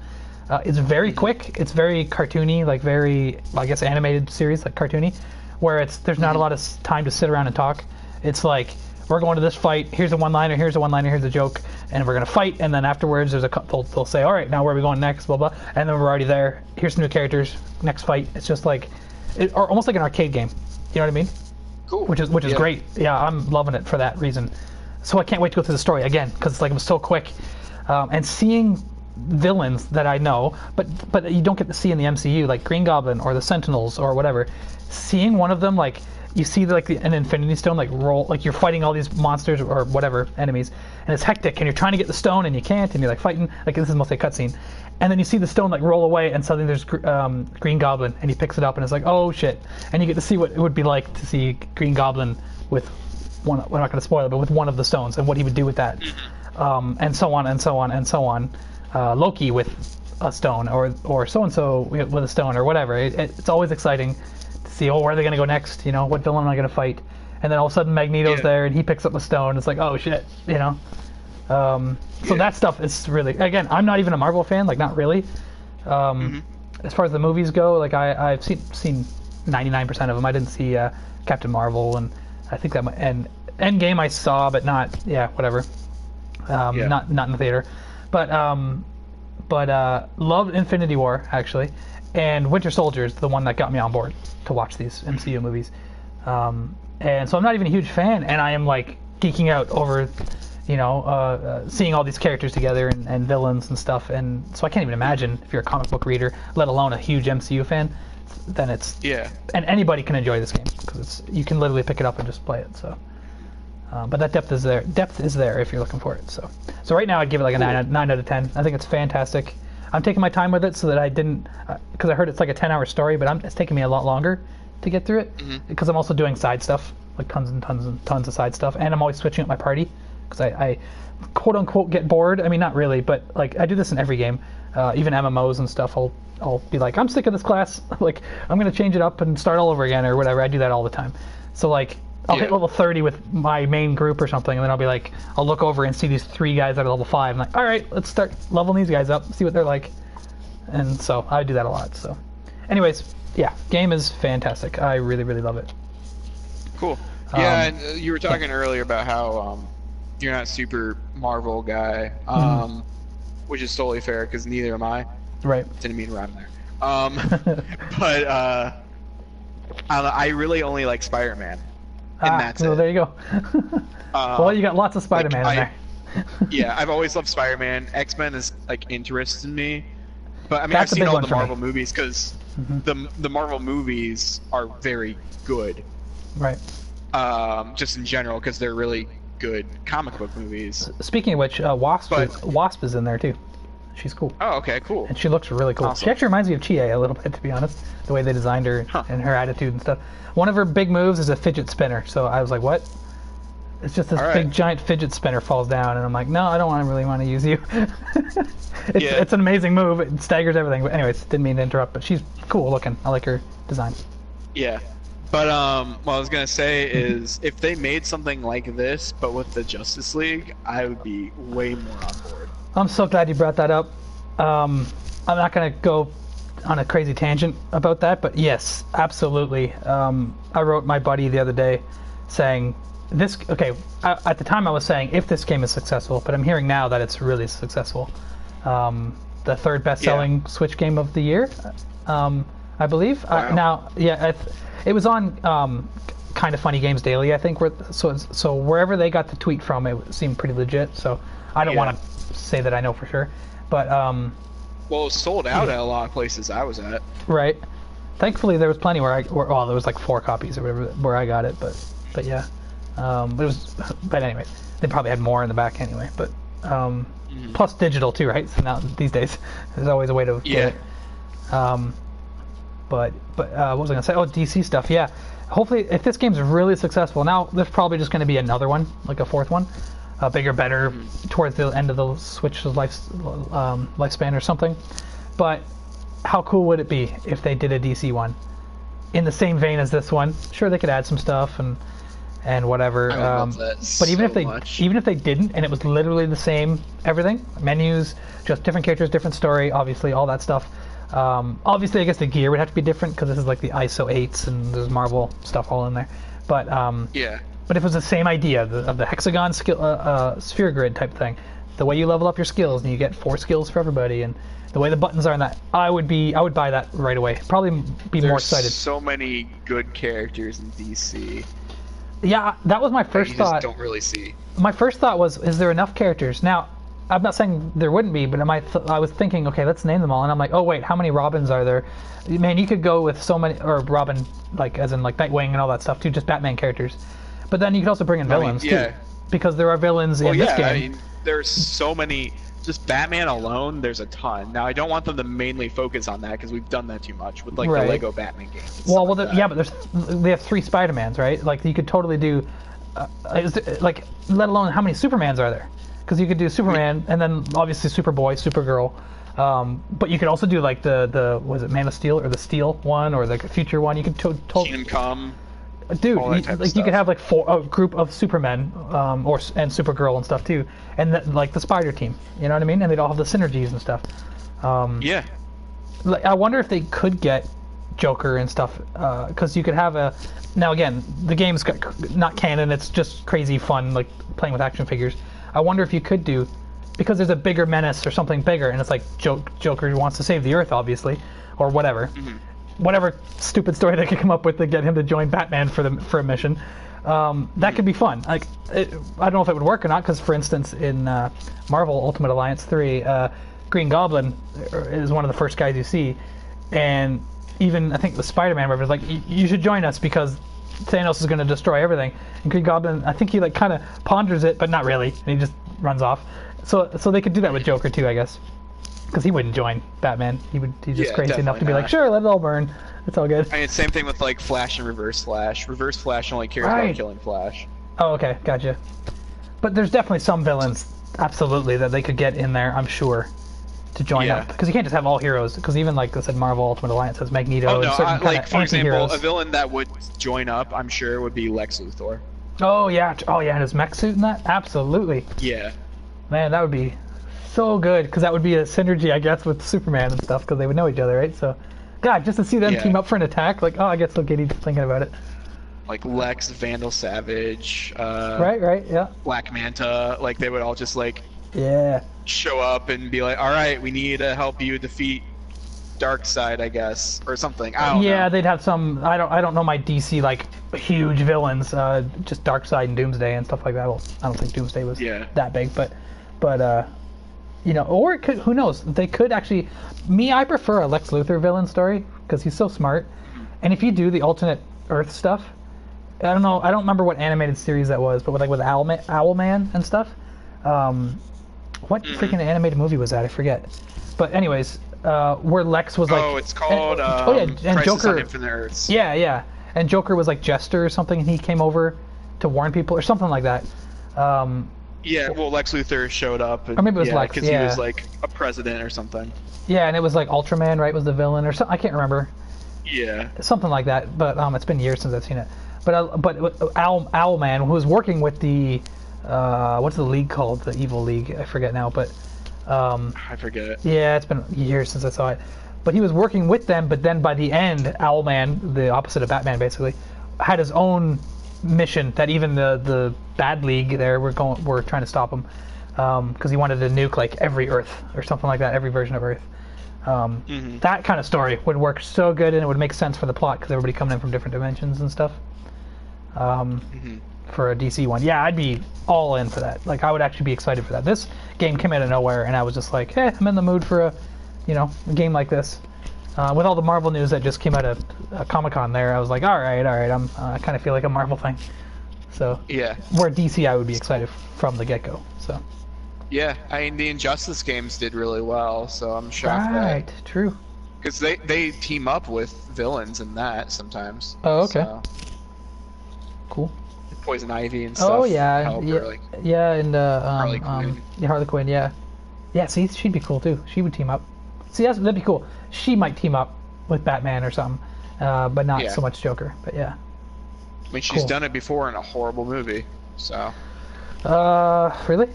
It's very quick. It's very cartoony, like very, I guess, animated series, like cartoony, where there's not a lot of time to sit around and talk. It's like, we're going to this fight, here's a one-liner, here's a joke, and we're going to fight, and then afterwards they'll say, all right, now where are we going next, blah, blah, and then we're already there. Here's some new characters, next fight. It's just like, or almost like an arcade game. You know what I mean? Cool. Which is great. Yeah, I'm loving it for that reason. So I can't wait to go through the story again, because it's like it was so quick. And seeing villains that I know, but you don't get to see in the MCU, like Green Goblin or the Sentinels or whatever. Seeing one of them, like, you see like an Infinity Stone like roll, like you're fighting all these monsters or whatever enemies, and it's hectic, and you're trying to get the stone and you can't, and you're like fighting, like this is mostly a cutscene, and then you see the stone like roll away, and suddenly there's Green Goblin, and he picks it up, and it's like, oh shit, and you get to see what it would be like to see Green Goblin with one. We're not going to spoil it, but with one of the stones, and what he would do with that, and so on and so on and so on. Loki with a stone, or so and so with a stone, or whatever. It's always exciting. See, where are they going to go next? What villain am I going to fight? And then all of a sudden Magneto's there, and he picks up a stone. It's like, oh shit, So that stuff is really, again, I'm not even a Marvel fan, like not really. As far as the movies go, like I've seen 99% of them. I didn't see Captain Marvel, and I think that and Endgame I saw, but not, whatever. Not in the theater, but loved Infinity War actually. And Winter Soldier is the one that got me on board to watch these MCU movies. And so I'm not even a huge fan, and I am like geeking out over, seeing all these characters together and villains and stuff. And so I can't even imagine if you're a comic book reader, let alone a huge MCU fan, then it's... Yeah. And anybody can enjoy this game, because you can literally pick it up and just play it, so... but that depth is there. Depth is there if you're looking for it. So right now I'd give it like a 9 out of 10. I think it's fantastic. I'm taking my time with it so that I didn't, because I heard it's like a 10-hour story, but it's taking me a lot longer to get through it, because I'm also doing side stuff, like tons and tons and tons of side stuff, and I'm always switching up my party, because I quote unquote get bored. I mean, not really, but like I do this in every game, even MMOs and stuff. I'll be like, I'm sick of this class, like I'm gonna change it up and start all over again or whatever. I do that all the time. So like I'll hit level 30 with my main group or something, and then I'll be like, I'll look over and see these 3 guys that are level 5. I'm like, all right, let's start leveling these guys up, see what they're like. And so I do that a lot. So anyways, yeah, game is fantastic. I really, really love it. Cool. Yeah, and you were talking earlier about how you're not a super Marvel guy, which is totally fair because neither am I. Right. Didn't mean to rhyme there. But I really only like Spider-Man, and that's so it. there you go. Well, you got lots of Spider-Man in there. Yeah, I've always loved Spider-Man. X-Men is like interested in me, but I mean That's I've a seen big all one the for me. Marvel movies because the Marvel movies are very good. Right. Just in general because they're really good comic book movies. Speaking of which, Wasp is in there too. She's cool. Oh, okay, cool. And she looks really cool. Awesome. She actually reminds me of Chie a little bit, to be honest. The way they designed her and her attitude and stuff. One of her big moves is a fidget spinner. So I was like, what? It's just this big giant fidget spinner falls down, and I'm like, no, I don't really want to use you. It's an amazing move. It staggers everything. But anyways, didn't mean to interrupt. But she's cool looking. I like her design. Yeah. But what I was gonna say is, if they made something like this, but with the Justice League, I would be way more on board. I'm so glad you brought that up. I'm not going to go on a crazy tangent about that, but yes, absolutely. I wrote my buddy the other day saying, at the time I was saying if this game is successful, but I'm hearing now that it's really successful. The third best-selling Switch game of the year, I believe. Wow. It was on Kind of Funny Games Daily, I think. So wherever they got the tweet from, it seemed pretty legit. So I don't want to say that I know for sure, but well, it was sold out at a lot of places I was at. Right. Thankfully, there was plenty there was like 4 copies or whatever where I got it, but yeah, but anyway, they probably had more in the back anyway. But plus digital too, right? So now these days, there's always a way to get it. But what was I gonna say? Oh, DC stuff. Yeah. Hopefully, if this game's really successful, now there's probably just gonna be another one, like a 4th one. Bigger, better, towards the end of the Switch's lifespan or something. But how cool would it be if they did a DC one in the same vein as this one? Sure, they could add some stuff and whatever. I love that but even so if they didn't, and it was literally the same everything, menus, just different characters, different story, obviously all that stuff. Obviously, I guess the gear would have to be different because this is like the ISO 8s and there's Marvel stuff all in there. But yeah. But if it was the same idea of the hexagon sphere grid type thing, the way you level up your skills and you get 4 skills for everybody, and the way the buttons are in that, I would buy that right away. Probably be more excited. There's so many good characters in DC. Yeah, that was my first you thought. Just don't really see. My first thought was, is there enough characters? Now, I'm not saying there wouldn't be, but I was thinking, okay, let's name them all, and I'm like, oh wait, how many Robins are there? Man, you could go with so many, or Robin, like as in like Nightwing and all that stuff too, just Batman characters. But then you could also bring in villains too, because there are villains in this game. I mean, there's so many. Just Batman alone, there's a ton. Now, I don't want them to mainly focus on that because we've done that too much with like the Lego Batman games. Well, but they have 3 Spider-Mans, right? Like you could totally do, let alone how many Supermans are there? Because you could do Superman and then obviously Superboy, Supergirl. But you could also do like the was it Man of Steel or the Steel one or the Future one? You could totally. Kingdom Come. Dude, you could have like a group of Supermen, and Supergirl and stuff too, and like the Spider Team. You know what I mean? And they'd all have the synergies and stuff. Yeah. Like, I wonder if they could get Joker and stuff, because you could have a. Now again, the game's not canon; it's just crazy fun, like playing with action figures. I wonder if you could do, because there's a bigger menace or something bigger, and it's like Joker wants to save the Earth, obviously, or whatever. Whatever stupid story they could come up with to get him to join Batman for a mission, that could be fun. Like, I don't know if it would work or not, because for instance, in Marvel Ultimate Alliance 3, Green Goblin is one of the first guys you see, and even I think the Spider-Man was like, you should join us because Thanos is going to destroy everything. And Green Goblin, I think he like kind of ponders it, but not really, and he just runs off. So they could do that with Joker too, I guess. Because he wouldn't join Batman. He's just crazy enough to be like, sure, let it all burn. It's all good. I mean, same thing with like Flash and Reverse Flash. Reverse Flash only cares about killing Flash. Oh, okay, gotcha. But there's definitely some villains, absolutely, that they could get in there, I'm sure, to join up. Because you can't just have all heroes. Because even like I said, Marvel Ultimate Alliance has Magneto and certain kind of for example, anti-heroes. a villain that would join up, I'm sure, would be Lex Luthor. Oh yeah, and his mech suit and that, absolutely. Yeah. Man, that would be so good, because that would be a synergy, I guess, with Superman and stuff, because they would know each other, right? So, God, just to see them Yeah. team up for an attack, like, oh, I get so giddy just thinking about it. Like Lex, Vandal Savage, Right, yeah. Black Manta, like they would all just like Yeah. show up and be like, all right, we need to help you defeat Darkseid, I guess, or something. I don't know. Yeah, they'd have some. I don't know my DC like huge villains. Just Darkseid and Doomsday and stuff like that. Well, I don't think Doomsday was that big, but you know, or it could, who knows? They could actually. I prefer a Lex Luthor villain story because he's so smart. And if you do the alternate Earth stuff, I don't know. I don't remember what animated series that was, but with Owlman and stuff. What freaking animated movie was that? I forget. But anyways. Where Lex was like, it's called and Crisis Joker, on Infinite Earths. yeah, and Joker was like Jester or something, and he came over to warn people or something like that. Yeah, well, Lex Luthor showed up, and, Or maybe it was Lex, because yeah. he was like a president or something. Yeah, and it was like Ultraman, right, was the villain or something. I can't remember, Yeah. something like that. But it's been years since I've seen it. But Owlman, who was working with the what's the league called? The Evil League, I forget now, but. I forget. Yeah, it's been years since I saw it. But he was working with them, but then by the end, Owlman, the opposite of Batman basically, had his own mission that even the bad league there were trying to stop him. Because he wanted to nuke like every Earth or something like that, every version of Earth. That kind of story would work so good, and it would make sense for the plot because everybody coming in from different dimensions and stuff. For a DC one, yeah, I'd be all in for that. Like, I would actually be excited for that. This game came out of nowhere, and I was just like, hey, I'm in the mood for a game like this. With all the Marvel news that just came out of Comic-Con there, I was like, all right, I kind of feel like a Marvel thing. So Yeah. where DC, I would be excited from the get-go. So Yeah, I mean, the Injustice games did really well, so I'm shocked right, true. because they team up with villains in that sometimes. Oh, okay. So, Cool. Poison Ivy and stuff. Oh yeah, help, yeah, or, like, yeah, and Harley Quinn. yeah, Harley Quinn, yeah. See, she'd be cool too. She would team up. See, that'd be cool. She might team up with Batman or something, but not Yeah. so much Joker. But yeah. I mean, she's Cool. done it before in a horrible movie. So Really?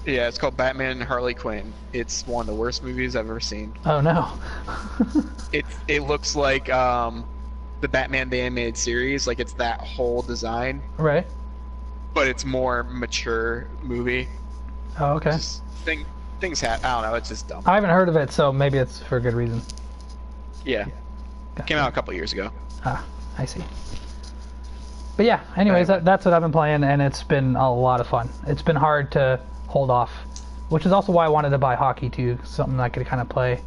yeah, it's called Batman and Harley Quinn. It's one of the worst movies I've ever seen. Oh no. It looks like the Batman the Animated Series, like it's that whole design, Right. but it's more mature movie. Oh, okay. Just things happen. I don't know. It's just dumb. I haven't heard of it, so maybe it's for a good reason. Yeah, came out a couple years ago. Ah, I see. But yeah, anyways, that's what I've been playing, and it's been a lot of fun. It's been hard to hold off, which is also why I wanted to buy hockey too, something I could kind of play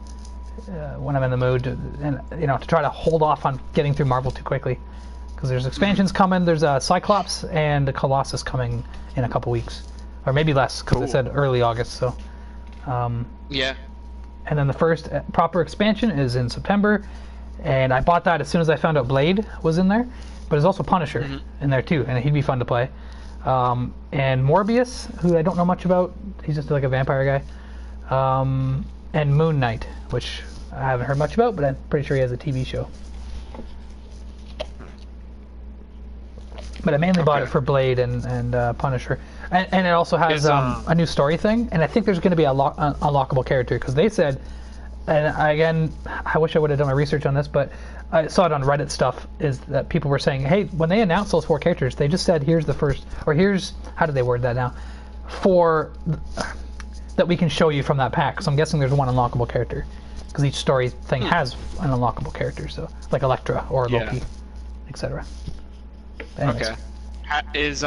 when I'm in the mood, and to try to hold off on getting through Marvel too quickly, because there's expansions coming. There's a Cyclops and a Colossus coming in a couple weeks, or maybe less, because it said early August. So, Yeah. and then the first proper expansion is in September, and I bought that as soon as I found out Blade was in there, but there's also Punisher in there too, and he'd be fun to play. And Morbius, who I don't know much about, he's just like a vampire guy, and Moon Knight, which I haven't heard much about, but I'm pretty sure he has a TV show. But I mainly bought it for Blade and Punisher, and it also has a new story thing, and I think there's going to be a unlockable character, because they said, and again, I wish I would have done my research on this, but I saw it on Reddit stuff, is that people were saying, hey, when they announced those 4 characters, they just said, here's the first, or here's, how did they word that now, that we can show you from that pack. So I'm guessing there's one unlockable character, because each story thing has an unlockable character, so like Elektra or Loki, etc. Okay. Is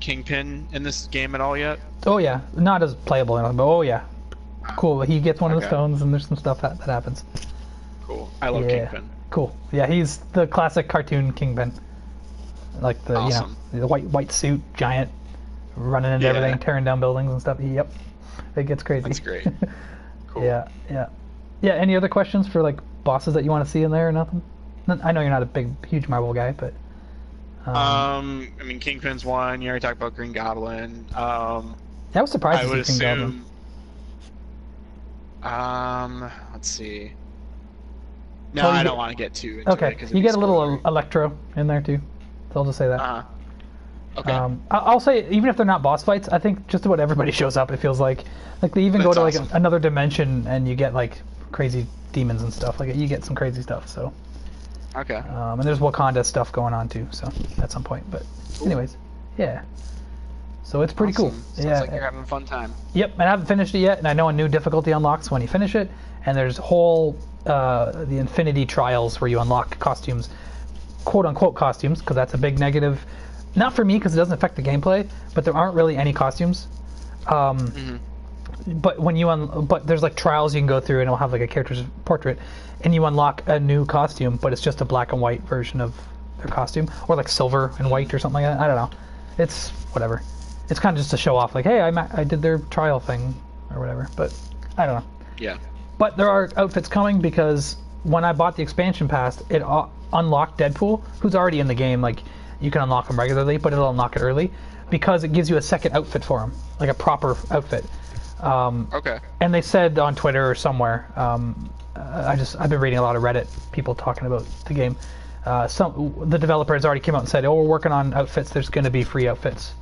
Kingpin in this game at all yet? Oh yeah, not as playable, but oh yeah, cool. He gets one of the Okay. stones, and there's some stuff that happens. Cool. I love Yeah. Kingpin. Cool. Yeah, he's the classic cartoon Kingpin, like the Awesome. the white suit, giant, running into Yeah. everything, tearing down buildings and stuff. Yep, it gets crazy. That's great. Cool. Yeah. Any other questions for like bosses that you want to see in there or nothing? I know you're not a huge Marvel guy, but. I mean, Kingpin's one. You already talked about Green Goblin. I was surprised I to would see Green Goblin. assume. Let's see. No, Well, you I get- don't want to get too into it. Okay, 'cause it'd you be get a little spoilery. Electro in there too. So I'll just say that. Okay. I'll say, even if they're not boss fights, I think just about everybody shows up. It feels like they even go That's to like awesome. another dimension, and you get like crazy demons and stuff. Like you get some crazy stuff. So. Okay. And there's Wakanda stuff going on too. So at some point, but anyways, yeah. So it's pretty cool. Sounds like you're having a fun time. Yep, and I haven't finished it yet, and I know a new difficulty unlocks when you finish it, and there's whole the Infinity Trials where you unlock costumes, quote-unquote costumes, because that's a big negative. Not for me, because it doesn't affect the gameplay, but there aren't really any costumes. But when you but there's like trials you can go through, and it'll have like a character's portrait, and you unlock a new costume, but it's just a black and white version of their costume, or like silver and white or something like that. I don't know. It's whatever. It's kind of just to show off, like, hey, I did their trial thing, or whatever. But I don't know. Yeah. But there are outfits coming, because when I bought the expansion pass, it unlocked Deadpool, who's already in the game. Like, you can unlock him regularly, but it'll unlock it early, because it gives you a second outfit for him, like a proper outfit. Okay. And they said on Twitter or somewhere, I've been reading a lot of Reddit people talking about the game. The developers already came out and said, oh, we're working on outfits. There's going to be free outfits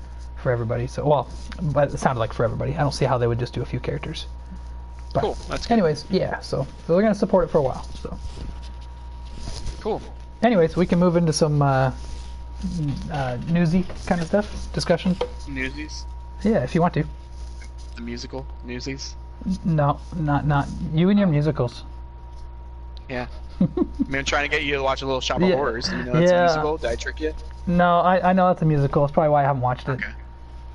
for everybody. So, well, but it sounded like for everybody. I don't see how they would just do a few characters. But cool. That's good. anyways, yeah. So they're going to support it for a while. So. Cool. Anyways, we can move into some newsy kind of stuff, discussion. Newsies. Yeah, if you want to. The musical Newsies. No, not you and your musicals. Yeah. I mean, I'm trying to get you to watch a little Shop of Yeah. Horrors. Do you know that's a musical? Did I trick you? No, I know that's a musical. That's probably why I haven't watched it. Okay.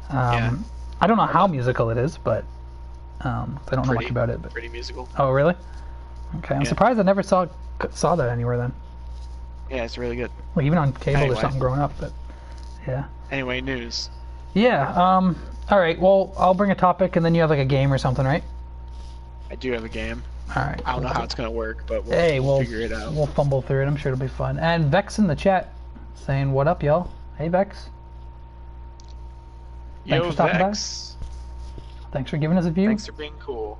Yeah. I don't know how musical it is, but I don't know much about it. But Pretty musical. oh, really? Okay, I'm Yeah. surprised I never saw that anywhere then. Yeah, it's really good. Like even on cable Anyway. or something growing up. But yeah. Anyway, news. Yeah. All right. Well, I'll bring a topic, and then you have like a game or something, right? I do have a game. All right. I don't know how it's gonna work, but we'll figure it out. We'll fumble through it. I'm sure it'll be fun. And Vex in the chat saying, "What up, y'all? Hey, Vex. Thanks Yo, for stopping by. Vex. Thanks for giving us a view. Thanks for being cool.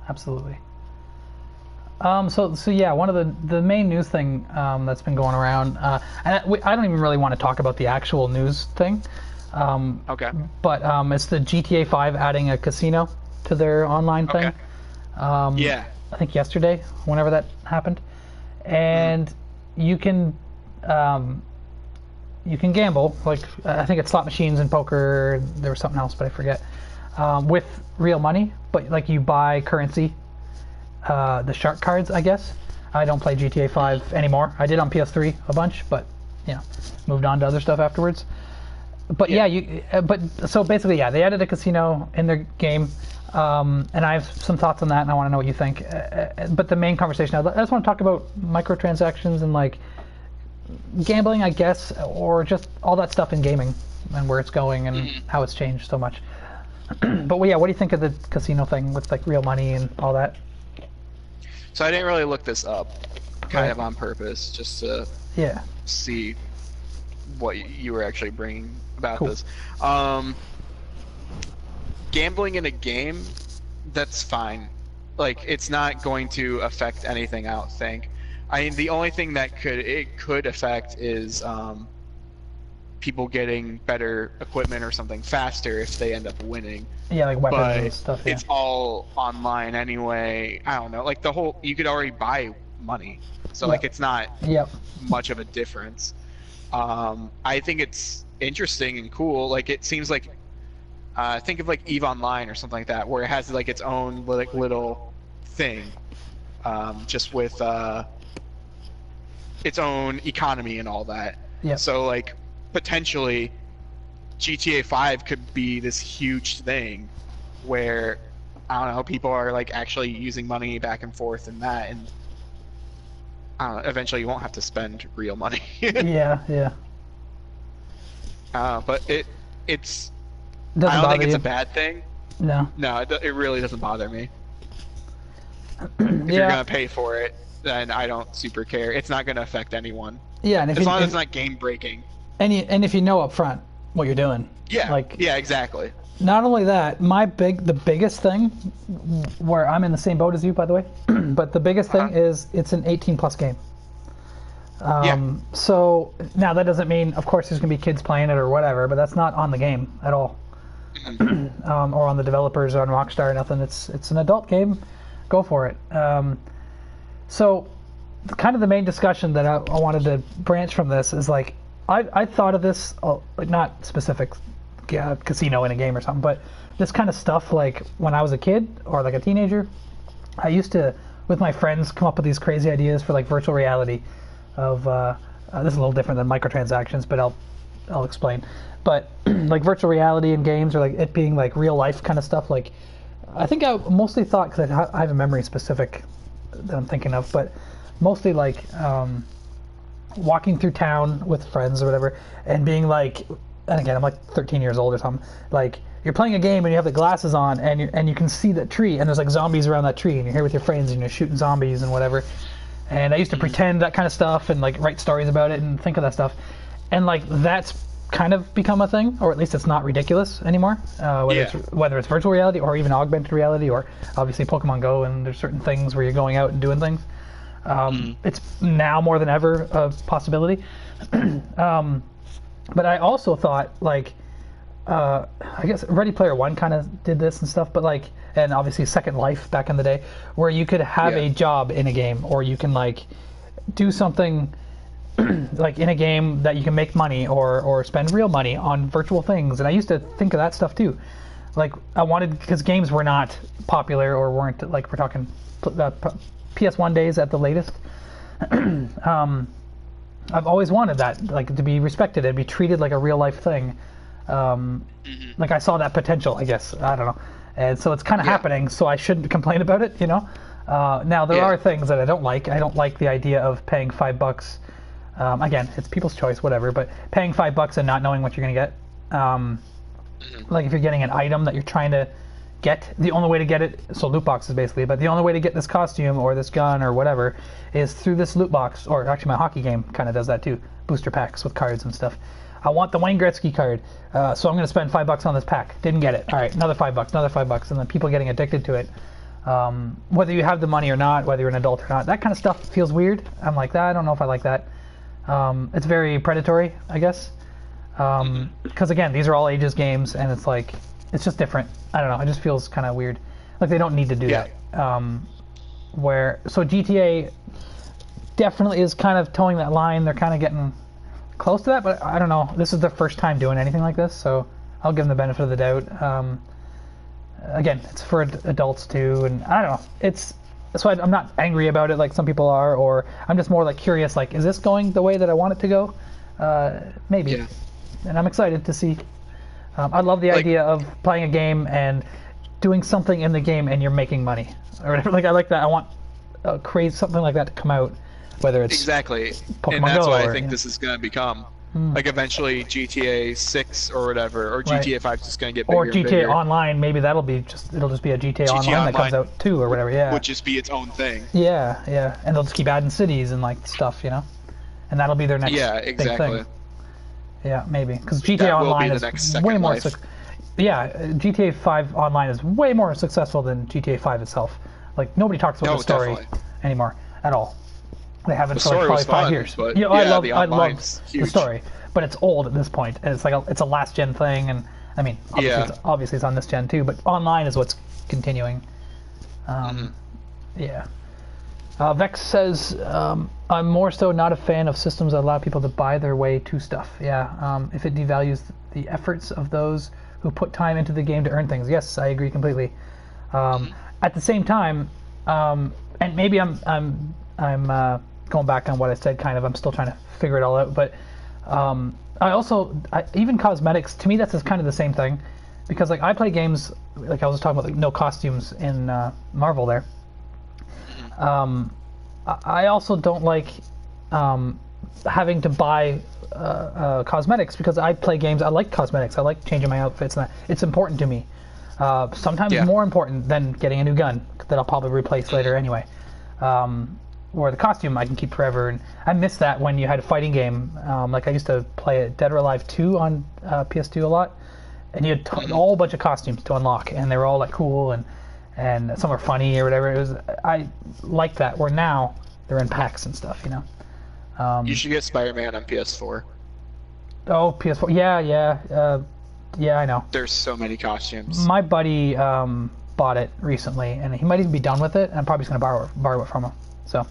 Absolutely. So yeah, one of the main news thing that's been going around, and I don't even really want to talk about the actual news thing. Okay. But it's the GTA 5 adding a casino to their online thing. Okay. Yeah. I think yesterday, whenever that happened, and you can gamble, like I think it's slot machines and poker. There was something else, but I forget. With real money, but like you buy currency, the shark cards, I guess. I don't play GTA 5 anymore. I did on PS3 a bunch, but moved on to other stuff afterwards. But so basically, yeah, they added a casino in their game, and I have some thoughts on that, and I want to know what you think. But the main conversation, I just want to talk about microtransactions and like gambling, I guess, or just all that stuff in gaming and where it's going and how it's changed so much. But yeah, what do you think of the casino thing with like real money and all that? So I didn't really look this up, kind of on purpose, just to see what you were actually bringing about this. Gambling in a game, that's fine. Like, it's not going to affect anything, I don't think. I mean, the only thing that could affect is people getting better equipment or something faster if they end up winning. Yeah, like weapons But and stuff. Yeah. it's all online anyway. I don't know. Like you could already buy money, so like it's not much of a difference. I think it's interesting and cool. Like it seems like think of like EVE Online or something like that, where it has like its own like little thing, just with its own economy and all that. Yeah. So like potentially GTA 5 could be this huge thing where I don't know, people are like actually using money back and forth and that, and I don't know, eventually you won't have to spend real money. yeah. But it's Doesn't I don't think bother it's you? a bad thing. No. No, it really doesn't bother me. If you're gonna pay for it, then I don't super care. It's not gonna affect anyone. Yeah, and if as long as it's not game breaking. and if you know up front what you're doing. Yeah. Like yeah, exactly. not only that, the biggest thing, where I'm in the same boat as you, by the way, but the biggest thing is it's an 18+ game. So now that doesn't mean, of course, there's gonna be kids playing it or whatever, but that's not on the game at all, or on the developers or on Rockstar or nothing. It's an adult game. Go for it. So, kind of the main discussion that I wanted to branch from this is like, I thought of this, like not specific casino in a game or something, but this kind of stuff like when I was a kid or like a teenager, I used to, with my friends, come up with these crazy ideas for like virtual reality of, this is a little different than microtransactions, but I'll explain. But like virtual reality in games or like it being like real life kind of stuff, like I think I mostly thought, because I have a memory specific that I'm thinking of, but mostly like walking through town with friends or whatever and being like, and again I'm like 13 years old or something, like you're playing a game and you have the glasses on and you can see that tree and there's like zombies around that tree and you're here with your friends and you're shooting zombies and whatever. And I used to pretend that kind of stuff and like write stories about it and think of that stuff, and like that's kind of become a thing, or at least it's not ridiculous anymore, whether it's virtual reality or even augmented reality, or obviously Pokemon Go, and there's certain things where you're going out and doing things. It's now more than ever a possibility. But I also thought like I guess Ready Player One kind of did this and stuff, but like, and obviously Second Life back in the day, where you could have a job in a game, or you can like do something like in a game that you can make money or spend real money on virtual things. And I used to think of that stuff too. Like I wanted, because games were not popular or weren't, like we're talking PS1 days at the latest. I've always wanted that, like to be respected and be treated like a real life thing. Like I saw that potential, I guess. I don't know. And so it's kind of happening, so I shouldn't complain about it, you know? Now, there are things that I don't like. I don't like the idea of paying $5. Again, it's people's choice, whatever, but paying $5 and not knowing what you're going to get. Like if you're getting an item that you're trying to get, the only way to get it, so loot boxes basically, but the only way to get this costume or this gun or whatever is through this loot box, or actually my hockey game kind of does that too, booster packs with cards and stuff. I want the Wayne Gretzky card, so I'm going to spend $5 on this pack. Didn't get it. All right, another $5, and then people getting addicted to it. Whether you have the money or not, whether you're an adult or not, that kind of stuff feels weird. I'm like, I don't know if I like that. It's very predatory, I guess. Because again, these are all ages games, and it's like, it's just different. I don't know. It just feels kind of weird. Like they don't need to do that. So GTA definitely is kind of towing that line. They're kind of getting close to that, but I don't know. This is their first time doing anything like this, so I'll give them the benefit of the doubt. Again, it's for adults too, and I don't know. So I'm not angry about it like some people are, or I'm just more like curious, like, is this going the way that I want it to go? Maybe. Yeah. And I'm excited to see. I love the idea of playing a game and doing something in the game and you're making money or whatever. Like I like that. I want something like that to come out, whether it's exactly. Pokemon and that's Go what I think this is going to become. Like eventually GTA 6 or whatever, or GTA 5 is just going to get bigger. Or GTA and bigger. Online, maybe it'll just be a GTA Online that comes out too, or whatever. Yeah. Would just be its own thing. Yeah, yeah, and they'll just keep adding cities and like stuff, you know, and that'll be their next big thing. Yeah, maybe, because GTA Online is way more. GTA 5 Online is way more successful than GTA 5 itself. Like nobody talks about the story anymore at all. They haven't for like probably 5 years. But I love the story, but it's old at this point, and it's like it's a last gen thing, and I mean, obviously it's on this gen too, but online is what's continuing. Yeah. Vex says, I'm more so not a fan of systems that allow people to buy their way to stuff. Yeah, if it devalues the efforts of those who put time into the game to earn things. Yes, I agree completely. At the same time, and maybe I'm going back on what I said, kind of. I'm still trying to figure it all out, but even cosmetics, to me, that's kind of the same thing, because like I play games, like I was talking about, like no costumes in Marvel there. I also don't like having to buy cosmetics, because I play games. I like cosmetics. I like changing my outfits, and it's important to me. Sometimes more important than getting a new gun that I'll probably replace later anyway. Or the costume I can keep forever, and I miss that when you had a fighting game. Like I used to play Dead or Alive 2 on PS2 a lot, and you had a whole bunch of costumes to unlock, and they were all like cool, and some are funny or whatever. I like that. Where now they're in packs and stuff, you know. You should get Spider-Man on PS4. Oh, PS4. Yeah, I know. There's so many costumes. My buddy bought it recently, and he might even be done with it. And I'm probably just gonna borrow it from him. So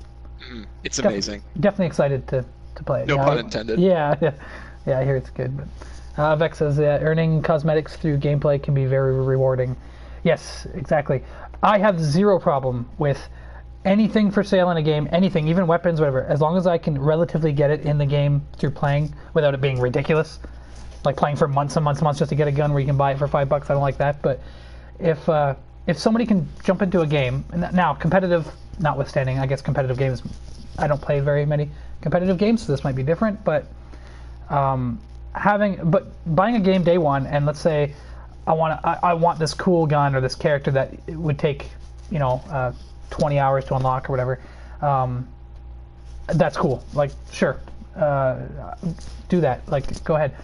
It's amazing. Definitely excited to play it. No pun intended. Yeah, I hear it's good. But Vex says earning cosmetics through gameplay can be very rewarding. Yes, exactly. I have zero problem with anything for sale in a game, anything, even weapons, whatever, as long as I can relatively get it in the game through playing without it being ridiculous. Like playing for months and months and months just to get a gun where you can buy it for $5, I don't like that. But if somebody can jump into a game, and now competitive notwithstanding, I guess competitive games, I don't play very many competitive games, so this might be different. But buying a game day one, and let's say I want this cool gun or this character that it would take 20 hours to unlock or whatever. That's cool. Like sure, do that. Like go ahead.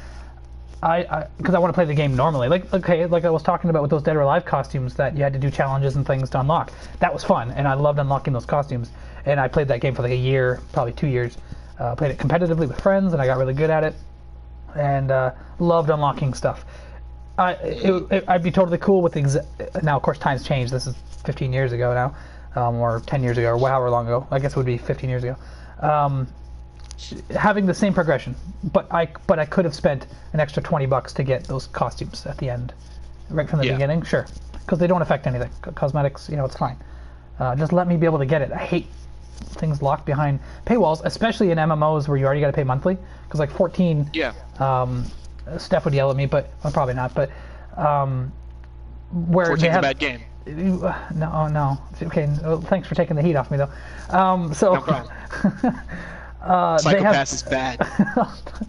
Because I want to play the game normally. Like I was talking about with those Dead or Alive costumes that you had to do challenges and things to unlock. That was fun, and I loved unlocking those costumes. And I played that game for like a year, probably 2 years. Played it competitively with friends, and I got really good at it. And loved unlocking stuff. I'd be totally cool with now. Of course, times change. This is 15 years ago now, or 10 years ago, or however long ago. I guess it would be 15 years ago. Having the same progression, but I could have spent an extra $20 to get those costumes at the end, right from the beginning. Sure, because they don't affect anything. Cosmetics, it's fine. Just let me be able to get it. I hate things locked behind paywalls, especially in MMOs where you already got to pay monthly. Because like 14, Steph would yell at me, but well, probably not. But where 14's a bad game. No. Okay, well, thanks for taking the heat off me though. No problem. Psychopath is bad.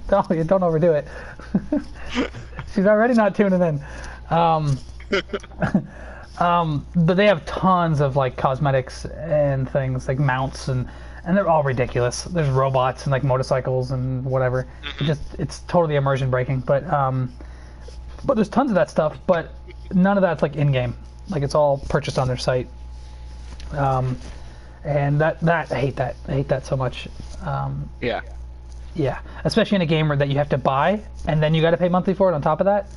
Don't overdo it. She's already not tuning in. But they have tons of like cosmetics and things like mounts and they're all ridiculous. There's robots and like motorcycles and whatever. It's totally immersion breaking. But there's tons of that stuff. But none of that's like in game. Like it's all purchased on their site. And that I hate that. I hate that so much. Yeah, especially in a game that you have to buy and then you got to pay monthly for it on top of that,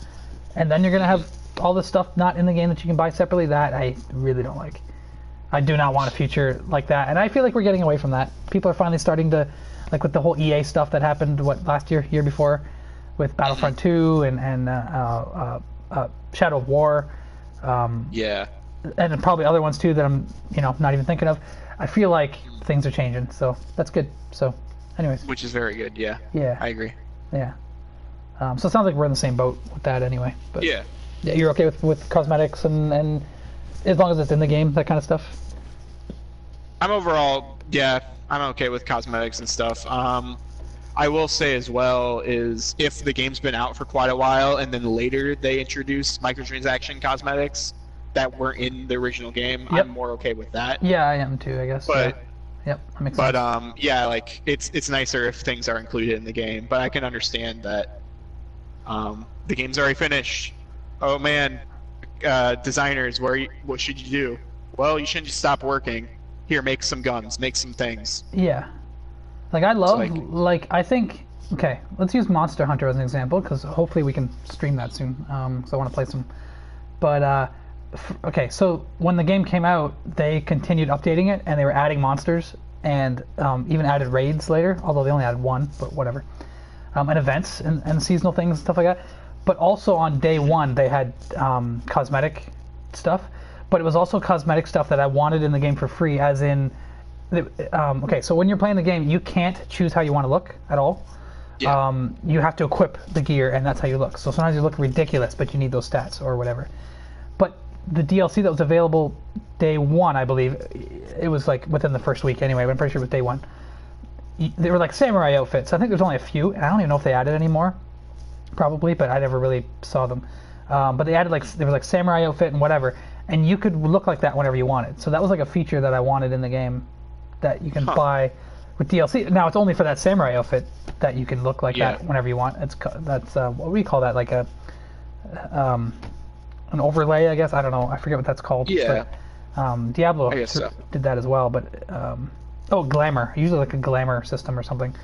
and then you're gonna have all this stuff not in the game that you can buy separately. That I really don't like. I do not want a future like that, and I feel like we're getting away from that. People are finally starting to, like with the whole EA stuff that happened last year before, with Battlefront 2 and Shadow of War. And probably other ones too that I'm not even thinking of. I feel like things are changing, so that's good. So, anyways. Which is very good, yeah. Yeah. I agree. Yeah. So it sounds like we're in the same boat with that anyway. But yeah, you're okay with cosmetics and as long as it's in the game, that kind of stuff? I'm okay with cosmetics and stuff. I will say as well is if the game's been out for quite a while and then later they introduce microtransaction cosmetics that weren't in the original game, I'm more okay with that. Yeah, I am too, I guess. But yep, that makes sense. like it's nicer if things are included in the game. But I can understand that the game's already finished. Oh man, designers, what should you do? Well, you shouldn't just stop working. Here, make some guns, make some things. Yeah, like I love I think. Okay, let's use Monster Hunter as an example because hopefully we can stream that soon. So I want to play some. But okay, so when the game came out, they continued updating it, and they were adding monsters, and even added raids later, although they only added one, but whatever. And events and seasonal things and stuff like that. But also on day one, they had cosmetic stuff, but it was also cosmetic stuff that I wanted in the game for free, as in... okay, so when you're playing the game, you can't choose how you want to look at all. Yeah. You have to equip the gear, and that's how you look. So sometimes you look ridiculous, but you need those stats or whatever. But the DLC that was available day one, I believe, it was like within the first week anyway, but I'm pretty sure it was day one. They were like samurai outfits. I think there's only a few, and I don't even know if they added any more. Probably, but I never really saw them. But they added there was like samurai outfit and whatever, and you could look like that whenever you wanted. So that was like a feature that I wanted in the game that you can buy with DLC. Now it's only for that samurai outfit that you can look like that whenever you want. That's what do we call that? Like an overlay, I guess. I don't know. I forget what that's called. Yeah. But, Diablo did that as well, but glamour. Usually like a glamour system or something.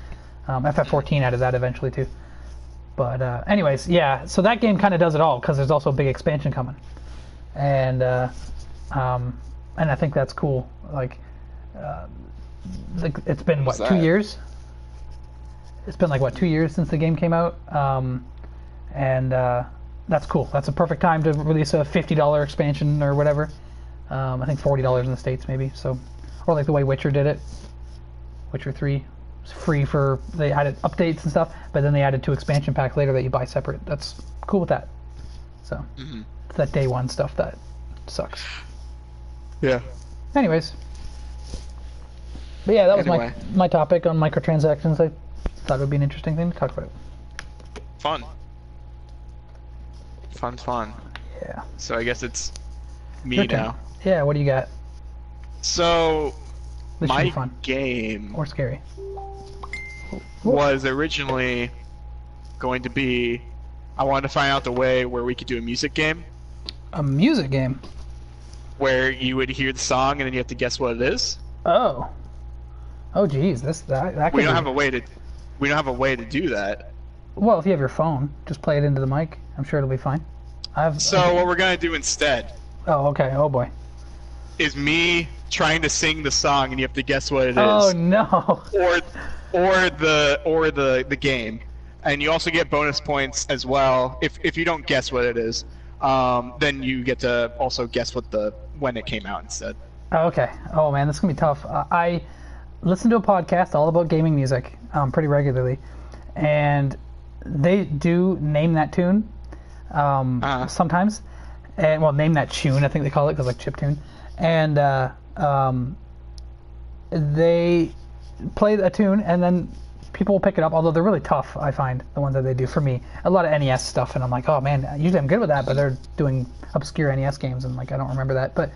FF14 added that eventually too. But anyways, yeah. So that game kind of does it all because there's also a big expansion coming, and I think that's cool. Like, like it's been what What's 2 that? years. It's been like what 2 years since the game came out, and that's cool. That's a perfect time to release a $50 expansion or whatever. I think $40 in the States maybe. So, or like the way Witcher did it. Witcher 3 was free for, they added updates and stuff, but then they added 2 expansion packs later that you buy separate. That's cool with that. So, it's that day one stuff that sucks. Yeah. Anyways. But yeah, that was Anyway. my topic on microtransactions. I thought it would be an interesting thing to talk about. Fun. Fun. Yeah. So I guess it's me Your turn. now. Yeah, what do you got? So This should be my fun. game Or scary. was originally going to be, I wanted to find out the way where we could do a music game A music game. where you would hear the song and then you have to guess what it is. Oh. Oh geez, that could We don't be- have a way to do that. Well, if you have your phone, just play it into the mic. I'm sure it'll be fine. So what we're gonna do instead Oh, okay. Oh boy. is me trying to sing the song and you have to guess what it is. Oh no. or the game, and you also get bonus points as well if you don't guess what it is. Then you get to also guess when it came out instead. Oh, okay. Oh man, this is gonna be tough. I listen to a podcast all about gaming music pretty regularly, and they do name that tune sometimes, and well, name that tune I think they call it because like chip tune, and they play a tune and then people will pick it up. Although they're really tough, I find the ones that they do for me. A lot of NES stuff, and I'm like, oh man, usually I'm good with that, but they're doing obscure NES games and like I don't remember that, but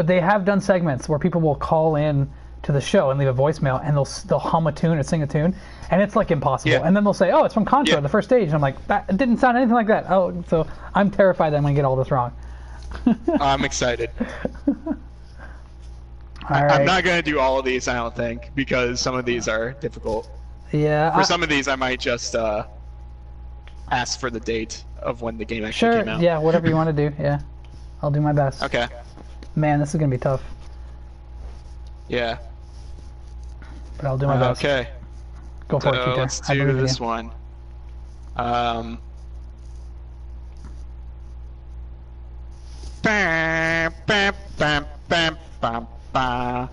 they have done segments where people will call in to the show and leave a voicemail, and they'll hum a tune or sing a tune, and it's like impossible. Yeah. And then they'll say, "Oh, it's from Contra, Yeah. the first stage," and I'm like, "That didn't sound anything like that." Oh, so I'm terrified that I'm gonna get all this wrong. I'm excited. All right. I'm not gonna do all of these, I don't think, because some of these are difficult. Yeah. For some of these, I might just ask for the date of when the game actually sure. came out. Yeah. Whatever you want to do. Yeah. I'll do my best. Okay. Man, this is gonna be tough, Yeah. but I'll do my best. Okay. Go for it, So Cheetah. let's I do believe in this you. one. Bam, bam, bam, bam, bam, bam.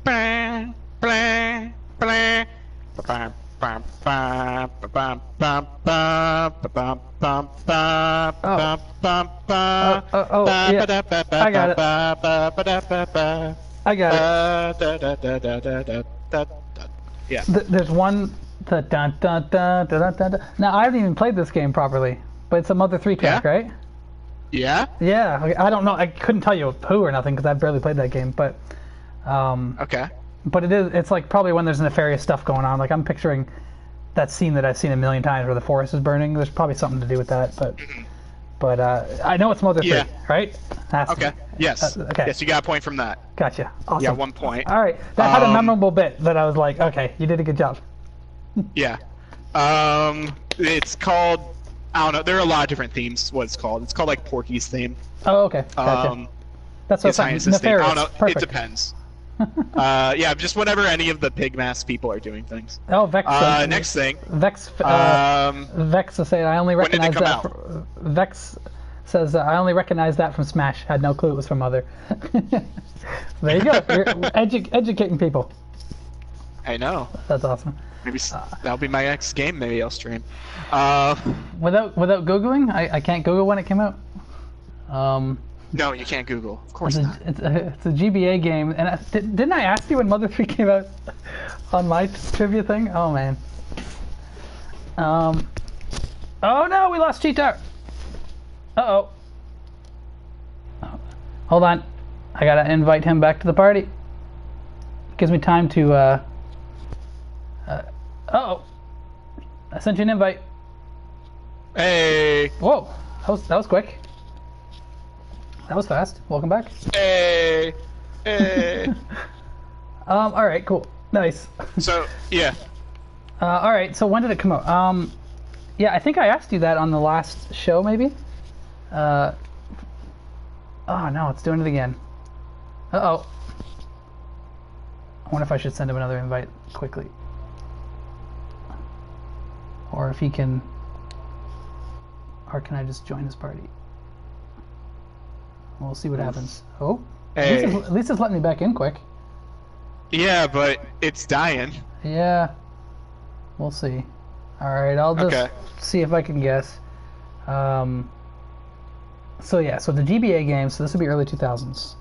Bam, blam, blam. Bam, bam, bam, bam, bam, bam, bam, bam, bam, Oh. bam, bam, Oh, yeah. I got it. I got it. Yeah. There's one. Dun, dun, dun, dun, dun, dun, dun. Now I haven't even played this game properly, but it's a Mother 3 track, Yeah? right? Yeah? Yeah. Okay, I don't know. I couldn't tell you who or nothing because I've barely played that game, but Okay. it is. It's like probably when there's nefarious stuff going on. Like I'm picturing that scene that I've seen a million times where the forest is burning. There's probably something to do with that, but I know it's Mother 3, Yeah. right? Has to Okay. be. Yes. Okay. Yes, you got a point from that. Gotcha. Awesome. Yeah, 1 point. All right. That had a Um, memorable bit that I was like, okay, you did a good job. Yeah. It's called, I don't know, there are a lot of different themes, what it's called. It's called like Porky's theme. Oh, okay. Gotcha. That's what It's I'm Hyannis's theme. I nefarious. don't know, Perfect. it depends. Yeah, just whenever any of the Pigmass people are doing things. Oh, Vex. Next thing, Vex. Vex to say I only when did it recognize come that. Vex says I only recognize that from Smash. Had no clue it was from Mother. There you go. You're educating people. I know. That's awesome. Maybe that'll be my next game. Maybe I'll stream. Without googling, I can't Google when it came out. No, you can't Google. Of course It's not. it's a GBA game, and didn't I ask you when Mother 3 came out on my trivia thing? Oh man. Oh no, we lost Cheetah. Uh-oh. Hold on. I gotta invite him back to the party. Gives me time to, uh-oh. I sent you an invite. Hey, Whoa. That was quick. That was fast. Welcome back. hey, hey. Alright, cool. Nice. So yeah, Alright, so when did it come out? Yeah, I think I asked you that on the last show, maybe? Oh no, it's doing it again. Uh-oh. I wonder if I should send him another invite quickly. Or if he can... Or can I just join his party? We'll see what happens. Oh, Hey. at least it's letting me back in quick. Yeah, but it's dying. Yeah, we'll see. All right, I'll just Okay. see if I can guess. So yeah, so the GBA game. So this would be early 2000s.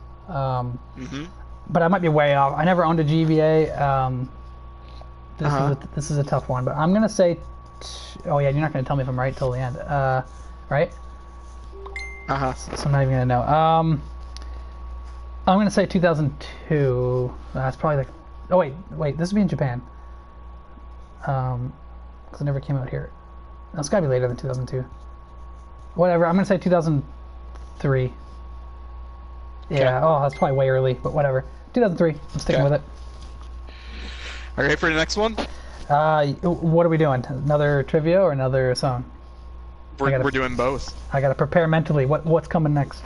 But I might be way off. I never owned a GBA. This is a tough one, but I'm gonna say. Oh yeah, you're not gonna tell me if I'm right till the end. Right? So I'm not even gonna know. I'm gonna say 2002. That's probably like. Oh wait, this would be in Japan. Because it never came out here. No, it's gotta be later than 2002. Whatever. I'm gonna say 2003. Yeah. Oh, that's probably way early, but whatever. 2003. I'm sticking with it. Are you ready for the next one? What are we doing? Another trivia or another song? We're doing both. I gotta prepare mentally. What's coming next?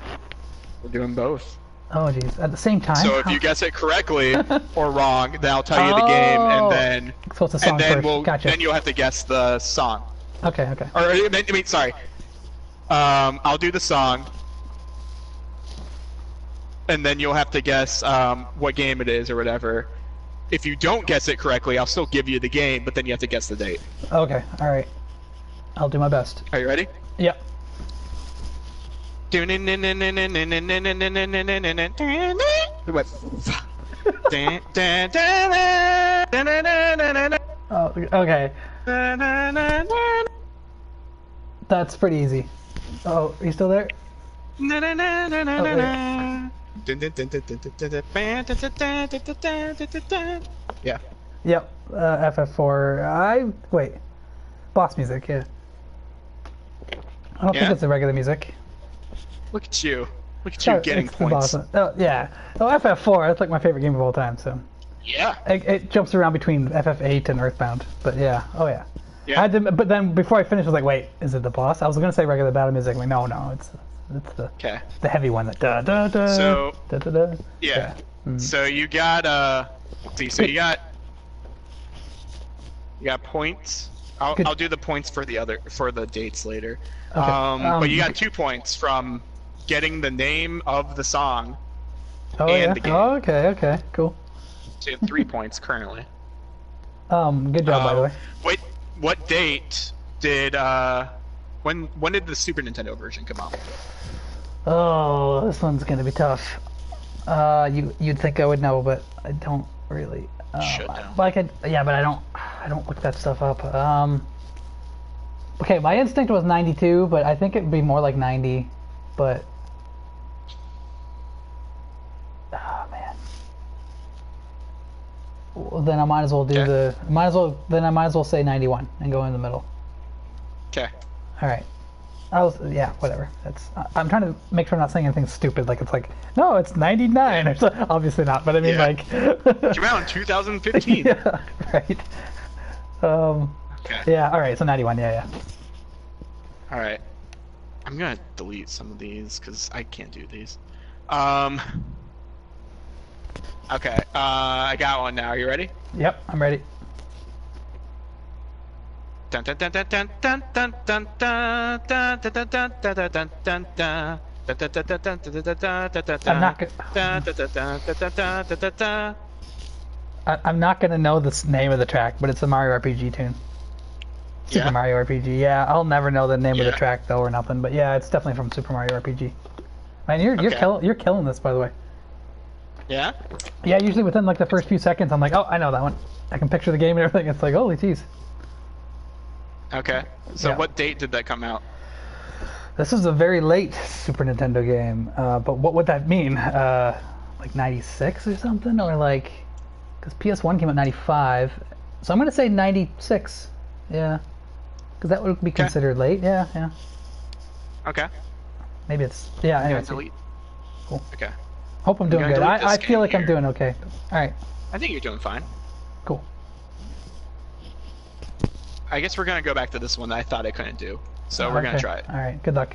We're doing both. Oh jeez. At the same time. So if you guess it correctly or wrong, then I'll tell you the game, and then So it's a song first. Gotcha. then you'll have to guess the song. Okay. Or I mean, sorry. I'll do the song, and then you'll have to guess what game it is or whatever. If you don't guess it correctly, I'll still give you the game, but then you have to guess the date. Okay. All right. I'll do my best. Are you ready? Yep. What? Oh, okay. That's pretty easy. Oh, are you still there? Yeah. Yep. FF4. Wait. Boss music, yeah. I don't think it's the regular music. Look at you. Look at you getting It's the points. boss. Oh, yeah. Oh, FF4, that's like my favorite game of all time, so. Yeah. It jumps around between FF8 and Earthbound, but yeah. Oh, yeah. Yeah. I had to, but then before I finished, I was like, wait, is it the boss? I was going to say regular battle music. I'm like, no, it's the heavy one that da da da So, da da da. Yeah. So you got let's see. So you got points. I'll do the points for the dates later. Okay. But you got 2 points from getting the name of the song Oh, and yeah. the game. Oh, okay, cool. So you have 3 points currently. Good job, by the way. What date did when did the Super Nintendo version come out? Oh, this one's gonna be tough. You'd think I would know, but I don't really. Should know. But I don't look that stuff up. Okay, my instinct was 92, but I think it'd be more like 90. But oh man. Well, then I might as well do I might as well say 91 and go in the middle. Okay. All right. Whatever. I'm trying to make sure I'm not saying anything stupid. Like it's like, no, it's 99. Or so, obviously not, but I mean like. Came out in 2015. Yeah. Right. Okay. Yeah. All right. So 91. Yeah. All right. I'm gonna delete some of these because I can't do these. Okay. I got one now. Are you ready? Yep. I'm ready. Dun dun dun dun dun dun dun dun dun dun dun dun dun dun dun dun. I'm not gonna know the name of the track, but it's a Mario RPG tune. Super Mario RPG. Yeah, I'll never know the name of the track though or nothing, but yeah, it's definitely from Super Mario RPG. Man, you're killing this, by the way. Yeah? Yeah, usually within like the first few seconds, I'm like, oh, I know that one. I can picture the game and everything. It's like, holy jeez. Okay. So what date did that come out? This is a very late Super Nintendo game, but what would that mean? Like 96 or something? Or like, because PS1 came out 95, so I'm going to say 96. Yeah. Because that would be considered late. Yeah. Okay. Maybe it's, yeah, anyway. Delete. Cool. Okay. Hope I'm doing good. I feel like I'm doing okay. Alright. I think you're doing fine. Cool. I guess we're gonna go back to this one that I thought I couldn't do. So we're gonna try it. Alright, good luck.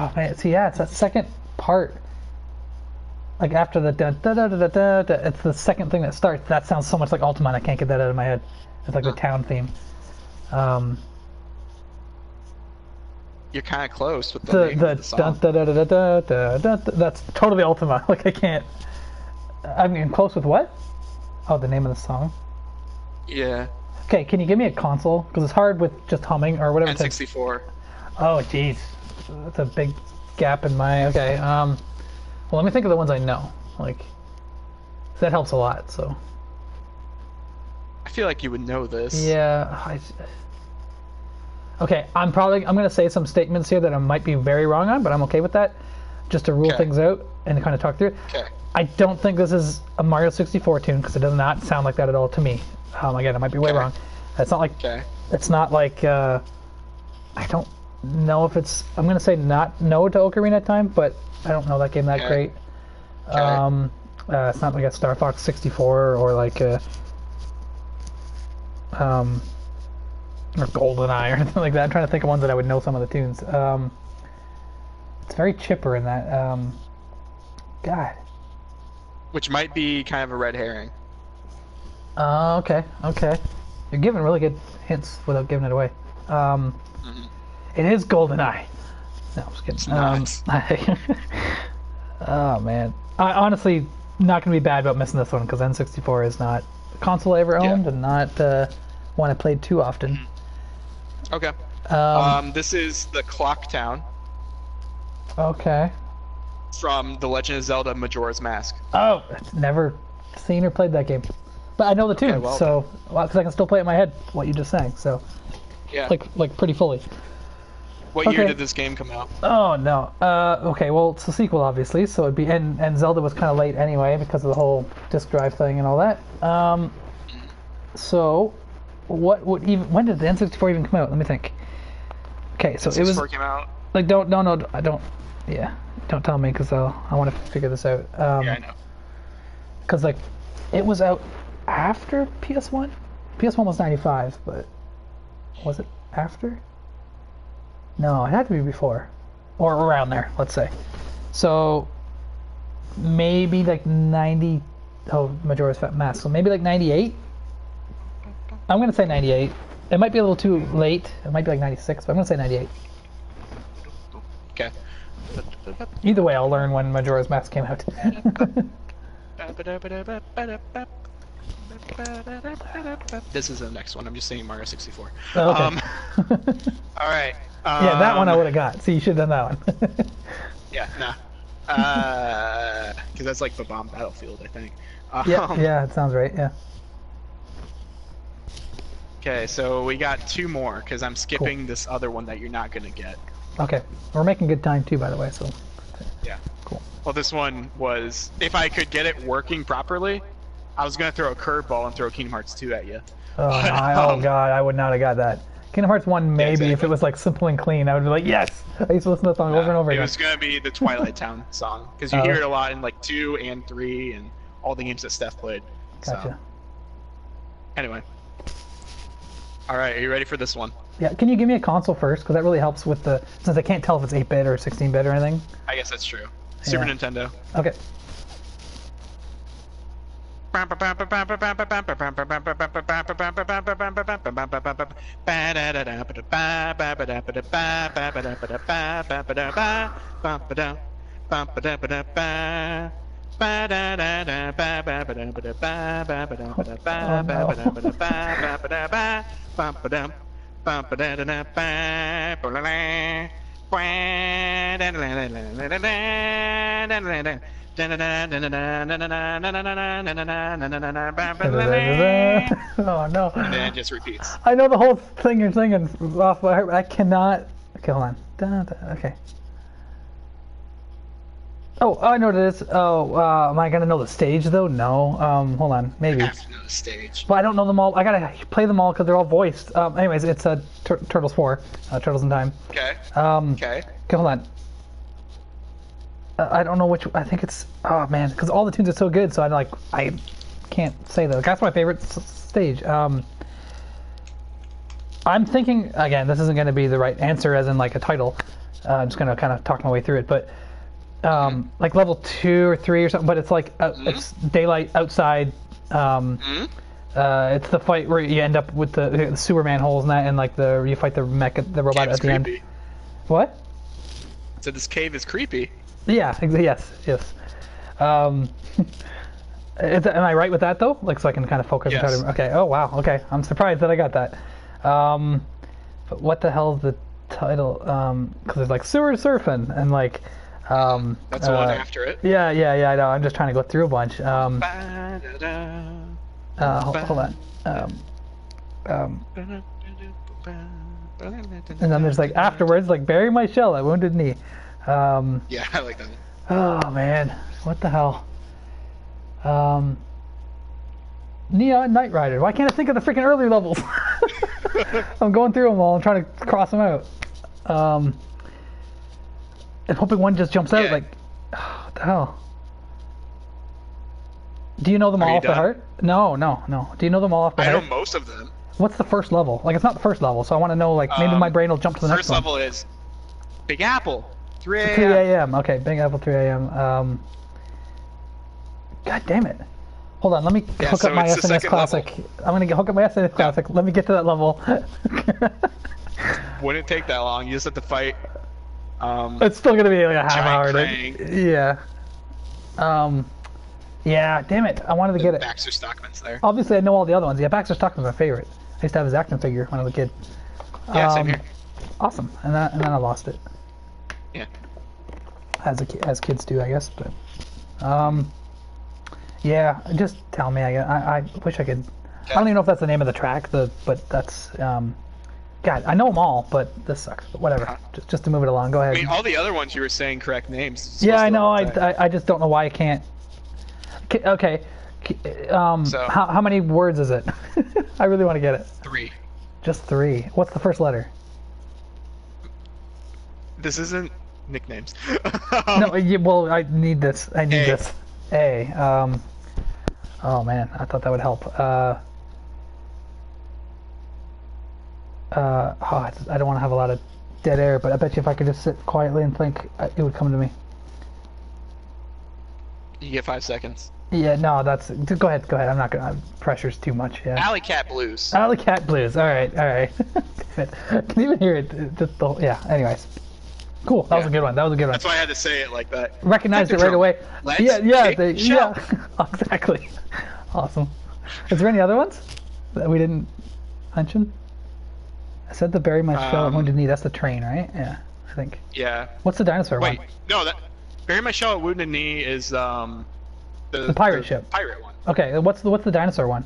Oh man, see, yeah, it's that second part. Like after the da da da da da da, it's the second thing that starts. That sounds so much like Ultima, and I can't get that out of my head. It's like the town theme. You're kind of close with the name of the song. Da da da da da da da. That's totally Ultima. Like I can't. I mean, close with what? Oh, the name of the song. Yeah. Okay, can you give me a console? Because it's hard with just humming or whatever. N64. Oh, jeez, that's a big gap in my. Okay. Well, let me think of the ones I know. Like, that helps a lot. So. I feel like you would know this. Yeah. Okay, I'm gonna say some statements here that I might be very wrong on, but I'm okay with that, just to rule things out and kind of talk through. Okay. I don't think this is a Mario 64 tune because it does not sound like that at all to me. Again, I might be way wrong. It's not like. Okay. It's not like. I don't know if it's. I'm gonna say no to Ocarina of Time, but I don't know that game that great. It's not like a Star Fox 64 or like a. Or GoldenEye or anything like that. I'm trying to think of ones that I would know some of the tunes. It's very chipper in that. God. Which might be kind of a red herring. Okay. You're giving really good hints without giving it away. It is GoldenEye. No, I'm just kidding. It's not. Oh man. I honestly not gonna be bad about missing this one because N64 is not a console I ever owned and not one I played too often. Okay. This is the Clock Town. Okay. From The Legend of Zelda: Majora's Mask. Oh, never seen or played that game, but I know the tune, so because I can still play it in my head what you just sang. So, yeah, like pretty fully. What year did this game come out? Oh no. Okay, well it's a sequel obviously, so it'd be and Zelda was kind of late anyway because of the whole disc drive thing and all that. So, when did the N64 even come out? Let me think. Okay, so it was. N64 came out. Like I don't. Yeah, don't tell me because I want to figure this out. Yeah, I know. Because like, it was out after PS1. PS1 was 95, but was it after? No, it had to be before, or around there. Let's say. So maybe like 90. Oh, Majora's Mask. So maybe like 98. I'm gonna say 98. It might be a little too late. It might be like 96, but I'm gonna say 98. Okay. Either way, I'll learn when Majora's Mask came out. This is the next one. I'm just saying Mario 64. Oh, okay. All right. Yeah, that one I would have got. See, you should have done that one. Yeah, nah. Because that's like the bomb battlefield, I think. Yeah, it sounds right. Yeah. Okay, so we got two more because I'm skipping this other one that you're not gonna get. Okay, we're making good time too, by the way. So. Yeah. Cool. Well, this one was, if I could get it working properly, I was gonna throw a curveball and throw Kingdom Hearts 2 at you. Oh, oh god, I would not have got that. Kingdom Hearts 1 maybe if it was like simple and clean, I would be like, yes! I used to listen to that song over and over again. It was gonna be the Twilight Town song because you hear it a lot in like 2 and 3 and all the games that Steph played. Gotcha. So. Anyway. All right, are you ready for this one? Yeah, can you give me a console first? Because that really helps with the, since I can't tell if it's 8-bit or 16-bit or anything. I guess that's true. Super Nintendo. Okay. Oh no. And then it just repeats. I know the whole thing you're singing off by heart, but I cannot. Okay, hold on. Okay. Oh, I know what it is. Oh, am I gonna know the stage though? No. Hold on. Maybe. I have to know the stage. But I don't know them all. I gotta play them all because they're all voiced. Anyways, it's Turtles 4, Turtles in Time. Okay. Okay, hold on. I don't know which. I think it's. Oh man, because all the tunes are so good, so I can't say that. That's my favorite stage. I'm thinking again. This isn't going to be the right answer, as in like a title. I'm just gonna kind of talk my way through it, but like level 2 or 3 or something. But it's like it's daylight outside. It's the fight where you end up with the sewer manholes and that, and like you fight the robot at the end. What? So this cave is creepy. Yeah. Yes. Am I right with that though? Like, so I can kind of focus. Yes. And try to, okay. Oh wow. Okay. I'm surprised that I got that. But what the hell is the title? Because there's like sewer surfing and like. That's the one after it. Yeah. I know. I'm just trying to go through a bunch. Hold on. And then there's like afterwards, like bury my shell at Wounded Knee. Yeah, I like that. Oh man, what the hell? Neon Knight Rider. Why can't I think of the freaking earlier levels? I'm going through them all and trying to cross them out. And hoping one just jumps out. Like, what the hell? Do you know them all off by heart? No. Do you know them all off by heart? I know most of them. What's the first level? Like, it's not the first level, so I want to know, like, maybe my brain will jump to the next one. First level is Big Apple, 3 a.m. 3 a.m. Okay, Big Apple, 3 a.m. God damn it. Hold on, let me hook up my SNS Classic. I'm going to hook up my SNS Classic. Let me get to that level. Wouldn't take that long. You just have to fight. It's still going to be like a half hour. Yeah. Yeah, damn it. I wanted to get it. Baxter Stockman's there. Obviously, I know all the other ones. Yeah, Baxter Stockman's my favorite. I used to have his action figure when I was a kid. Yeah, same here. Awesome. And then I lost it. Yeah. As kids do, I guess. But, yeah, just tell me. I wish I could. I don't even know if that's the name of the track. But that's. God, I know them all, but this sucks. But whatever. Just to move it along. Go ahead. I mean, all the other ones you were saying correct names. Yeah, I know. I just don't know why I can't. Okay. So, how many words is it? I really want to get it. 3. Just 3. What's the first letter? This isn't nicknames. No, well, I need this. This. A. Oh man, I thought that would help. I don't want to have a lot of dead air, but I bet you if I could just sit quietly and think, it would come to me. You get 5 seconds. Yeah, no, that's. Go ahead. I'm not gonna. Pressure's too much. Yeah. Alley Cat Blues. Alley Cat Blues. All right. Can you even hear it? Yeah. Anyways. Cool. That was a good one. That's why I had to say it like that. Recognized it right away. Yeah. Exactly. Awesome. Is there any other ones that we didn't mention? I said the bury my shell at Wounded Knee. That's the train, right? Yeah. I think. Yeah. What's the dinosaur one? Wait. No. That bury my shell at Wounded Knee is the pirate ship. Pirate one. Okay, what's the dinosaur one?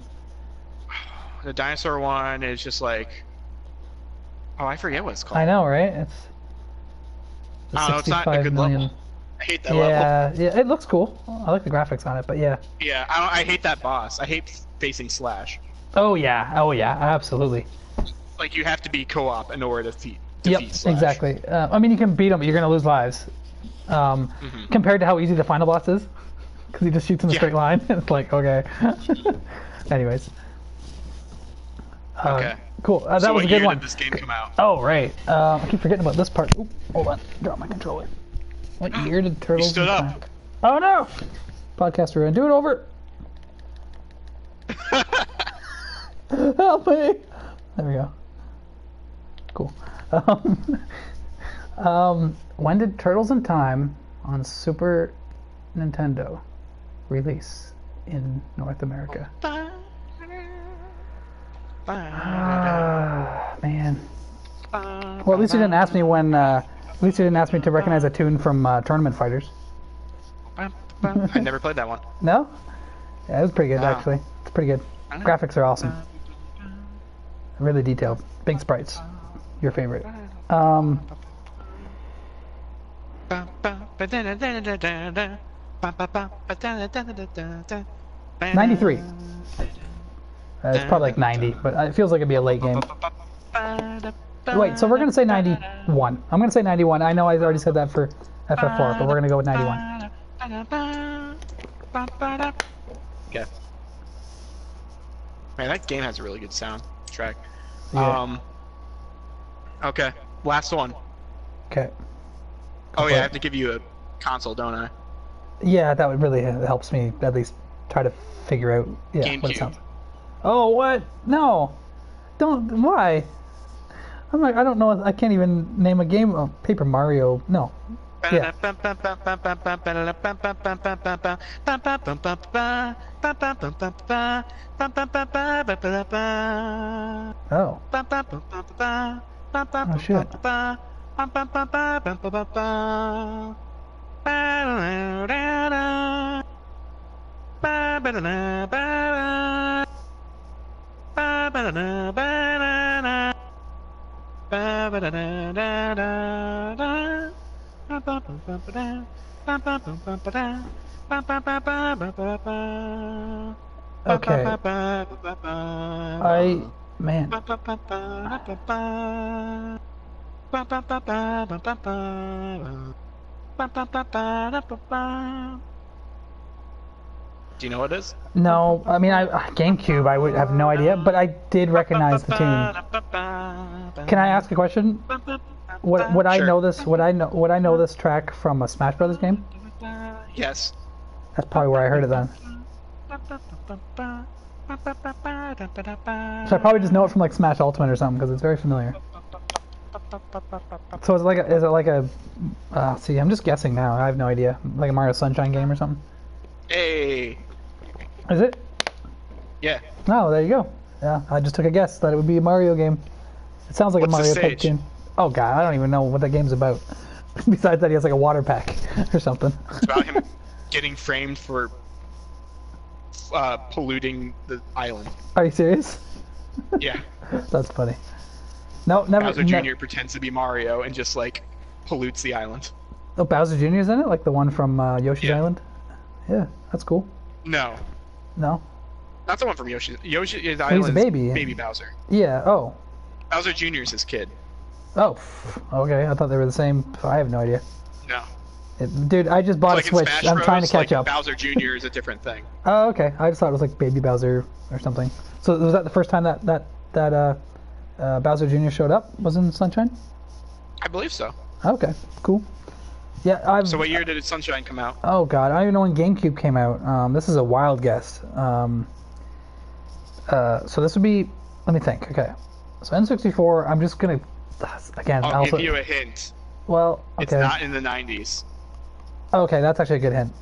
The dinosaur one is just like, I forget what it's called. I know, right? It's the it's not a good level. I hate that level. Yeah, it looks cool. I like the graphics on it, but yeah. Yeah, I hate that boss. I hate facing Slash. Oh yeah, absolutely. Like, you have to be co-op in order to defeat Slash. Exactly. I mean, you can beat him, but you're gonna lose lives. Compared to how easy the final boss is. Because he just shoots in a straight line. It's like, okay. Anyways. Okay. Cool. That so was a good one. When did this game come out? Oh, right. I keep forgetting about this part. Oop, hold on. Drop my controller. What year did Turtles... You stood up. Oh, no! Podcast ruin. Do it over. Help me! There we go. Cool. When did Turtles in Time on Super Nintendo release in North America? Man. Well, at least you didn't ask me when. At least you didn't ask me to recognize a tune from Tournament Fighters. I never played that one. No? Yeah, it was pretty good actually. It's pretty good. Graphics are awesome. Really detailed. Big sprites. Your favorite. 93. It's probably like 90, but it feels like it'd be a late game. Wait, so we're gonna say 91. I'm gonna say 91. I know I already said that for FF4, but we're gonna go with 91. Okay. Man, that game has a really good soundtrack. Yeah. Okay, last one. Okay. Oh yeah, I have to give you a console, don't I? Yeah, that would really helps me at least try to figure out what it GameCube. sounds. Oh, what? No, don't. Why? I'm like, I don't know. I can't even name a game of Paper Mario. No. Yeah. Oh. Oh shit. Okay. Man. Do you know what it is? No, I mean, GameCube. I would have no idea, but I did recognize the tune. Can I ask a question? Would I Sure. know this? Would I know this track from a Smash Brothers game? Yes. That's probably where I heard it then. So I probably just know it from like Smash Ultimate or something because it's very familiar. So is it like a see, I'm just guessing now. I have no idea. Like a Mario Sunshine game or something. Hey. Is it? Yeah. No, there you go. Yeah, I just took a guess that it would be a Mario game. It sounds like What's a the Mario type stage? game. Oh god, I don't even know what that game's about. Besides that, he has like a water pack or something. It's about him getting framed for polluting the island. Are you serious? Yeah. That's funny. No, never. Bowser Jr. pretends to be Mario and just like pollutes the island. Oh, Bowser Jr. is in it, like the one from Yoshi's Yeah. Island. Yeah, that's cool. No, No. not the one from Yoshi's he's a Island. baby. Baby Bowser. Yeah. Oh. Bowser Jr. is his kid. Oh. Okay. I thought they were the same. I have no idea. No. Dude, I just bought Like a in Switch. Smash I'm Bros, trying to catch like up. Bowser Jr. is a different thing. Oh, okay. I just thought it was like Baby Bowser or something. So was that the first time that Bowser Jr. showed up? Was in Sunshine? I believe so. Okay. Cool. Yeah. I've. So what year did Sunshine come out? Oh god, I don't even know when GameCube came out. This is a wild guess. So this would be. Let me think. Okay. So N64. I'm just gonna. Again. I'll also, give you a hint. Well. Okay. It's not in the 90s. Okay, that's actually a good hint.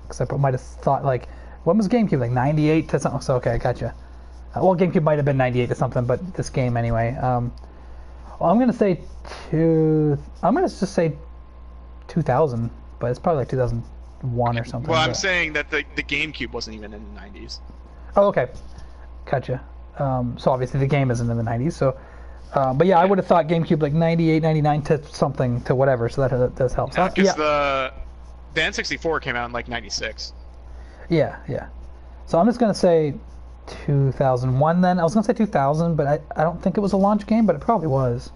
Because I might have thought like, when was GameCube? Like 98 to something. So okay, I gotcha. Well, GameCube might have been 98 to something, but this game anyway. Well, I'm gonna say I'm gonna just say 2000, but it's probably like 2001 or something. Well, I'm but- saying that the GameCube wasn't even in the 90s. Oh, okay. Gotcha. So obviously the game isn't in the 90s. So, but yeah, I would have thought GameCube like 98, 99 to something to whatever. So that does help. So, Because yeah. the N64 came out in like 96. Yeah. So I'm just gonna say 2001 then. I was gonna say 2000, but I don't think it was a launch game, but it probably was.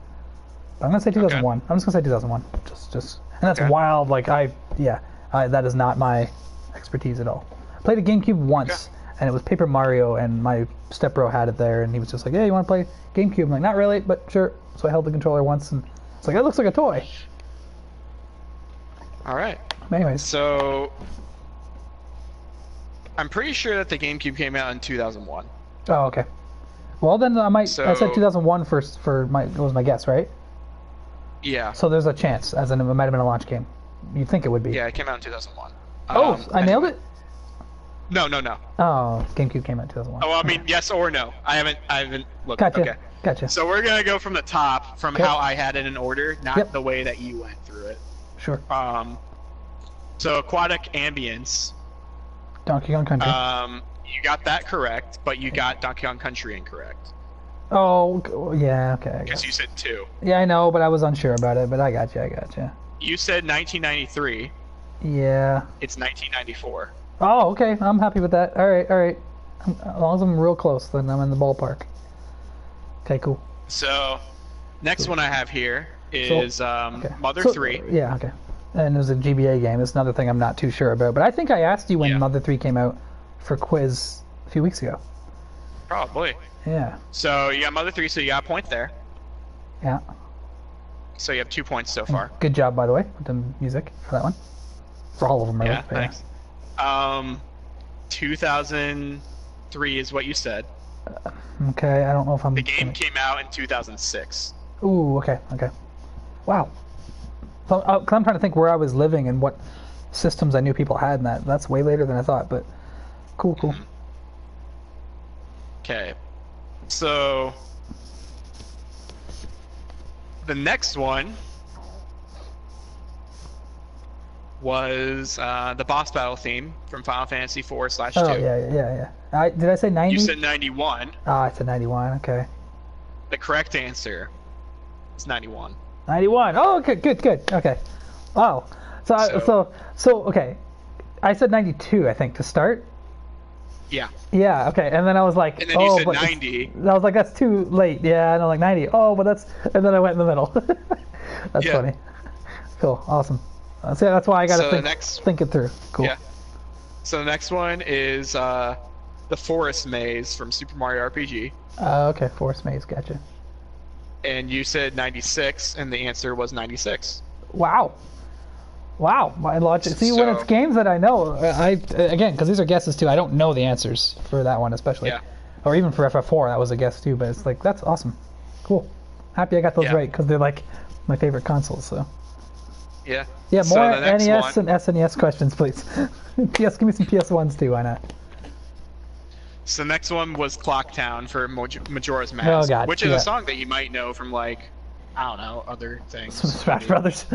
But I'm gonna say 2001. I'm just gonna say 2001. Just and that's Okay. wild. Like that is not my expertise at all. I played a GameCube once, and it was Paper Mario, and my stepbro had it there, and he was just like, "Hey, you want to play GameCube?" I'm like, "Not really, but sure." So I held the controller once, and it's like, "That looks like a toy." All right. Anyways, So I'm pretty sure that the GameCube came out in 2001. oh okay. Well then, I said So- 2001 for my was my guess, right? Yeah. So there's a chance, as in it might have been a launch game. You'd think it would be. Yeah, it came out in 2001. Oh, I nailed it. No. Oh, GameCube came out in 2001. Oh, well, I mean, yes or no. I haven't looked. Gotcha. Okay. Gotcha. So we're gonna go from the top, from Yep. how I had it in order, not Yep. the way that you went through it. Sure. So aquatic ambience. Donkey Kong Country. You got that correct, but you got Donkey Kong Country incorrect. Yeah, okay. I Because guess. you said 2. Yeah, I know, but I was unsure about it. But I got you. You said 1993. Yeah. It's 1994. Oh, okay. I'm happy with that. All right. As long as I'm real close, then I'm in the ballpark. Okay, cool. So, next one I have here is Okay. Mother So- 3. Yeah, okay. And it was a GBA game. It's another thing I'm not too sure about. But I think I asked you when Yeah. Mother 3 came out for quiz a few weeks ago. Probably. Yeah. So you got Mother 3, so you got a point there. Yeah. So you have 2 points so far. Good job, by the way, with the music for that one. For all of them, really. Yeah, thanks. 2003 is what you said. Okay, I don't know if I'm... The game came out in 2006. Ooh, okay. Wow. So, 'cause I'm trying to think where I was living and what systems I knew people had, and that's way later than I thought, but cool. Okay. So... the next one was the boss battle theme from Final Fantasy 4/2. Oh, yeah. Did I say 90? You said 91. Ah, I said 91, okay. The correct answer is 91. 91. Oh, okay, good. Okay. Wow. So okay. I said 92, I think, to start. Yeah. Yeah, okay. And then I was like, And then you said 90. I was like, that's too late. Yeah, and I'm like 90. Oh, but that's... And then I went in the middle. That's funny. Cool. Awesome. So that's why I got to think it through. Cool. Yeah. So the next one is the Forest Maze from Super Mario RPG. Okay. Forest Maze. Gotcha. And you said 96, and the answer was 96. Wow. My logic. See, when it's games that I know, again, because these are guesses too, I don't know the answers for that one especially. Yeah. Or even for FF4, that was a guess too, but it's like, that's awesome. Cool. Happy I got those right, because they're like my favorite consoles, so. Yeah. Yeah, more NES and SNES questions, please. PS, give me some PS1s too, why not? So the next one was Clocktown for Majora's Mask, Oh, God, which is a song that you might know from, like, I don't know, other things. Some Smash Brothers.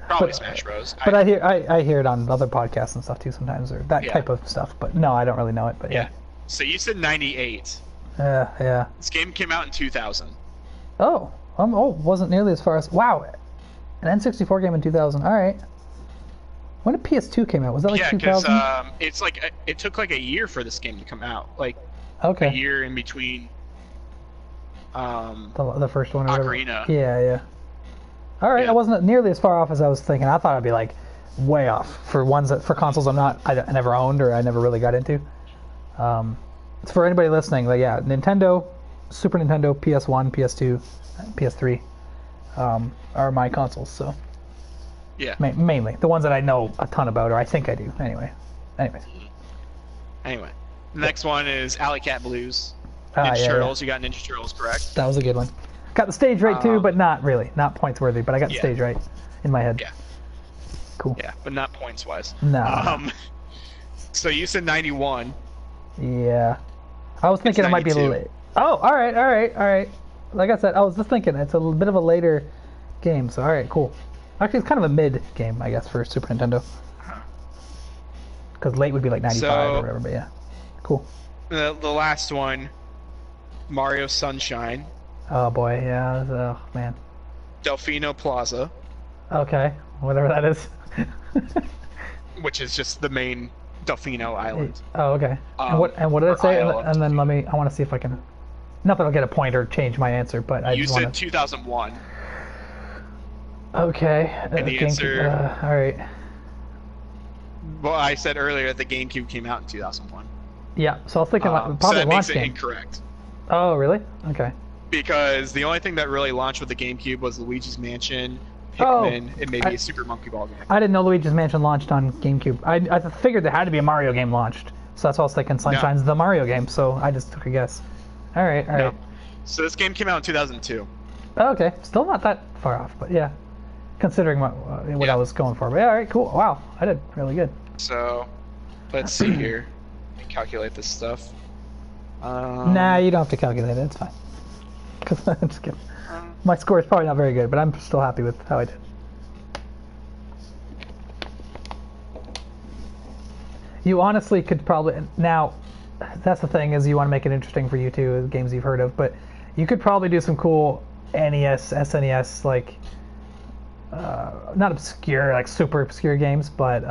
Probably Smash Bros. But I hear it on other podcasts and stuff too sometimes, or that type of stuff. But no, I don't really know it. But yeah. So you said 98. Yeah. This game came out in 2000. Oh, wasn't nearly as far as... Wow, an N64 game in 2000. All right. When did PS2 came out? Was that like 2000? Yeah, because it's like it took like a year for this game to come out. Like a year in between. The first one. Or Ocarina. Whatever. Yeah. All right, I wasn't nearly as far off as I was thinking. I thought I'd be like way off for consoles I never owned or I never really got into. It's for anybody listening. Like, yeah, Nintendo, Super Nintendo, PS1, PS2, PS3 are my consoles. So yeah, mainly the ones that I know a ton about, or I think I do. Anyways. The next one is Alley Cat Blues. Ninja Turtles. You got Ninja Turtles correct. That was a good one. Got the stage right too, but not really, not points worthy. But I got the stage right in my head. Yeah. Cool. Yeah, but not points wise. No. So you said 91. Yeah. I was thinking it might be late. Oh, all right. Like I said, I was just thinking it's a bit of a later game. So all right, cool. Actually, it's kind of a mid game, I guess, for Super Nintendo. Because late would be like 95 or whatever. But yeah, cool. The last one, Mario Sunshine. Oh boy, yeah. Oh man. Delfino Plaza. Okay, whatever that is. Which is just the main Delfino Island. Oh, okay. And what did I say? And then I want to see if I can. Not that I'll get a point or change my answer, but I just want to. You said 2001. Okay. And the answer. All right. Well, I said earlier that the GameCube came out in 2001. Yeah, so I was thinking probably so that launch makes it game. Incorrect. Oh, really? Okay. Because the only thing that really launched with the GameCube was Luigi's Mansion, Pikmin, and maybe a Super Monkey Ball game. I didn't know Luigi's Mansion launched on GameCube. I figured there had to be a Mario game launched, so that's why I was thinking Sunshine's the Mario game. So I just took a guess. All right. So this game came out in 2002. Okay, still not that far off, but yeah, considering what I was going for. But yeah, all right, cool. Wow, I did really good. So, let's see here. Let me calculate this stuff. Nah, you don't have to calculate it. It's fine. Cause I'm just kidding. My score is probably not very good, but I'm still happy with how I did. You honestly could probably now. That's the thing, is you want to make it interesting for you too, games you've heard of, but you could probably do some cool NES, SNES, like not obscure, like super obscure games, but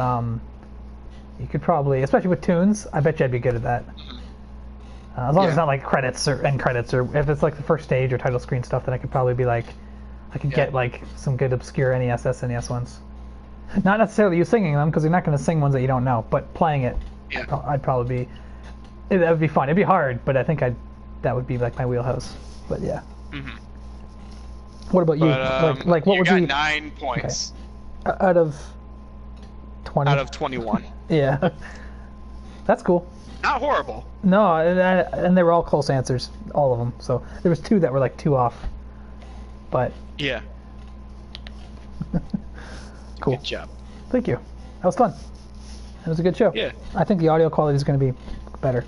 you could probably, especially with tunes, I bet you I'd be good at that. As long as it's not like credits or end credits, or if it's like the first stage or title screen stuff, then I could probably be like, I could get like some good obscure NES, SNES ones. Not necessarily you singing them, because you're not going to sing ones that you don't know, but playing it, I'd probably be. That would be fun. It'd be hard, but I think that would be like my wheelhouse. But yeah. What about you? But, like what you would got be 9 points out of 20? out of 21. Yeah. That's cool. Not horrible. No, and they were all close answers, all of them. So there was 2 that were like 2 off. But Yeah. cool. Good job. Thank you. That was fun. It was a good show. Yeah. I think the audio quality is going to be better.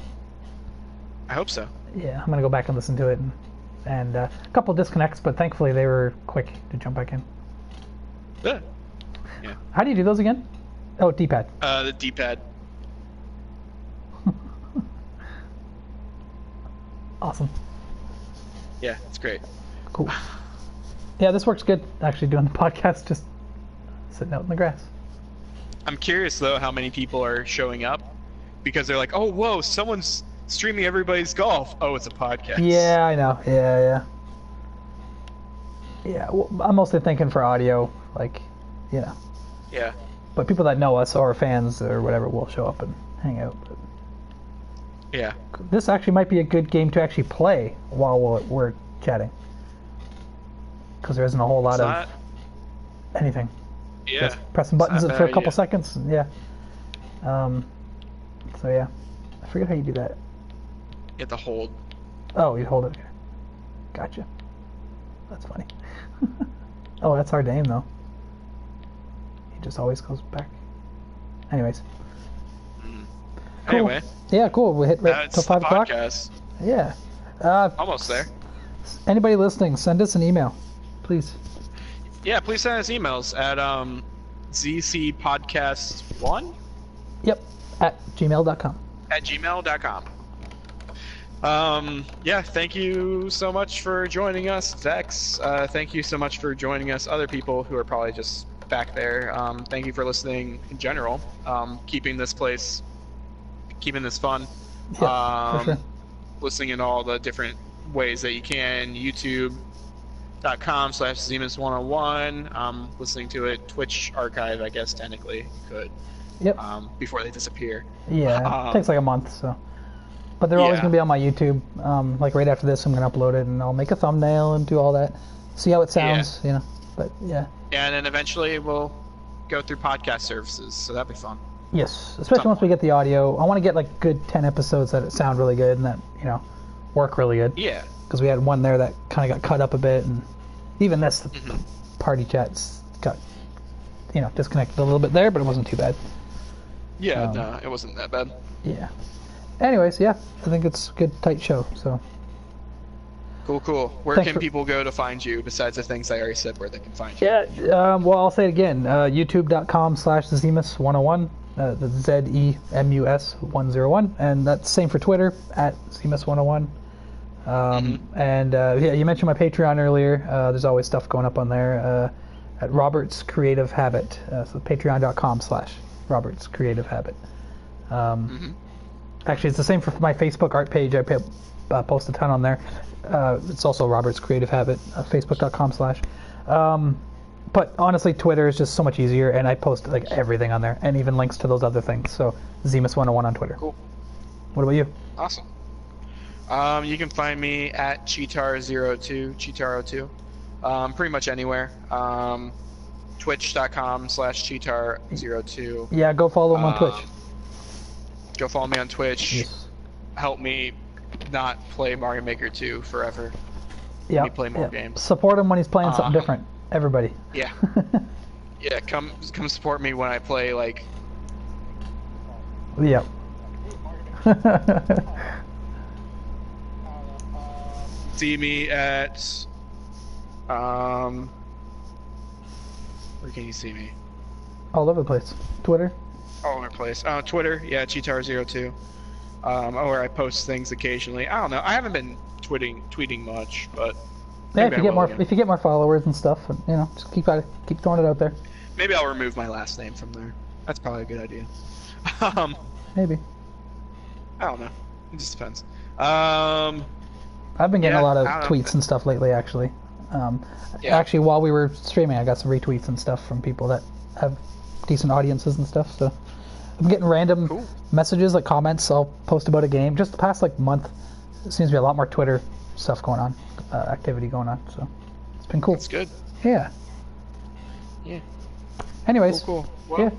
I hope so. Yeah, I'm going to go back and listen to it. And a couple disconnects, but thankfully they were quick to jump back in. Yeah. How do you do those again? Oh, D-pad. The D-pad. Awesome. Yeah, it's great. Cool. Yeah, this works good, actually, doing the podcast, just sitting out in the grass. I'm curious, though, how many people are showing up. Because they're like, oh, whoa, someone's streaming everybody's golf. Oh, it's a podcast. Yeah, I know. Yeah. Yeah, well, I'm mostly thinking for audio, like, you know. Yeah. But people that know us or fans or whatever will show up and hang out. But Yeah. this actually might be a good game to actually play while we're chatting. Because there isn't a whole lot It's of not, anything. yeah. Just pressing buttons not a for a bad couple idea. seconds. Yeah. So yeah. I forget how you do that. You have to hold. Oh, you hold it. Okay. Gotcha. That's funny. Oh, that's hard to aim though. He just always goes back. Anyways. Cool. Anyway, Yeah, cool. We hit right that's till the 5 o'clock. podcast. Yeah. Almost there. Anybody listening, send us an email, please. Yeah, please send us emails at zcpodcast1 Yep. At gmail.com. at gmail.com. Yeah, thank you so much for joining us, Vex. Thank you so much for joining us, other people who are probably just back there. Thank you for listening in general. Keeping this fun. Yeah, for sure. Listening in all the different ways that you can. YouTube.com/Zemus101. Listening to it. Twitch archive, I guess, technically, you could. Yep. Before they disappear. Yeah, it takes like a month, so. But they're always Yeah. going to be on my YouTube. Like right after this, I'm going to upload it, and I'll make a thumbnail and do all that. See how it sounds, you know. But yeah. Yeah, and then eventually we'll go through podcast services, so that'd be fun. Yes, especially once we get the audio. I want to get like good 10 episodes that sound really good and that, you know, work really good. Yeah. Because we had one there that kind of got cut up a bit, and even this, the party chats got, you know, disconnected a little bit there, but it wasn't too bad. Yeah, no, it wasn't that bad. Yeah. Anyways, yeah, I think it's a good, tight show, so. Cool. Where Thanks can for- people go to find you, besides the things I already said where they can find you? Yeah, well, I'll say it again. YouTube.com/Zemus101, the ZEMUS101, and that's same for Twitter, at Zemus101. And yeah, you mentioned my Patreon earlier. There's always stuff going up on there at Robert's Creative Habit. So patreon.com/Robert's Creative Habit. Actually, it's the same for my Facebook art page. I post a ton on there. It's also Robert's Creative Habit, facebook.com/. But honestly, Twitter is just so much easier, and I post like everything on there, and even links to those other things. So Zemus101 on Twitter. Cool. What about you? Awesome. You can find me at Cheetar02, Cheetar02. Pretty much anywhere. Twitch.com/Cheetar02. Yeah, go follow him on Twitch. Go follow me on Twitch. Yes. Help me not play Mario Maker 2 forever. Yeah. me play more games. Support him when he's playing something different. Everybody. Yeah. Yeah, come support me when I play, like... Yeah. See me at... Where can you see me? All over the place. Twitter. All over the place. Twitter, yeah, Cheetar02. Where I post things occasionally. I don't know. I haven't been tweeting much, but Yeah, maybe if you I get will more, again. if you get more followers and stuff, and, you know, just keep throwing it out there. Maybe I'll remove my last name from there. That's probably a good idea. Maybe. I don't know. It just depends. I've been getting Yeah, a lot of I don't know. tweets and stuff lately, actually. Yeah. Actually, while we were streaming, I got some retweets and stuff from people that have decent audiences and stuff. So I'm getting random Cool. messages, like comments. I'll post about a game. Just the past like month, it seems to be a lot more Twitter stuff going on, activity going on. So it's been cool. That's good. Yeah. Yeah. Anyways. Cool. Well, Yeah.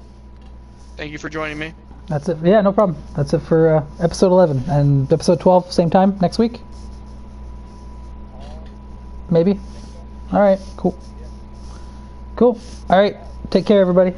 thank you for joining me. That's it. Yeah, no problem. That's it for episode 11. And episode 12, same time next week? Maybe? Alright, cool. Cool. Alright, take care, everybody.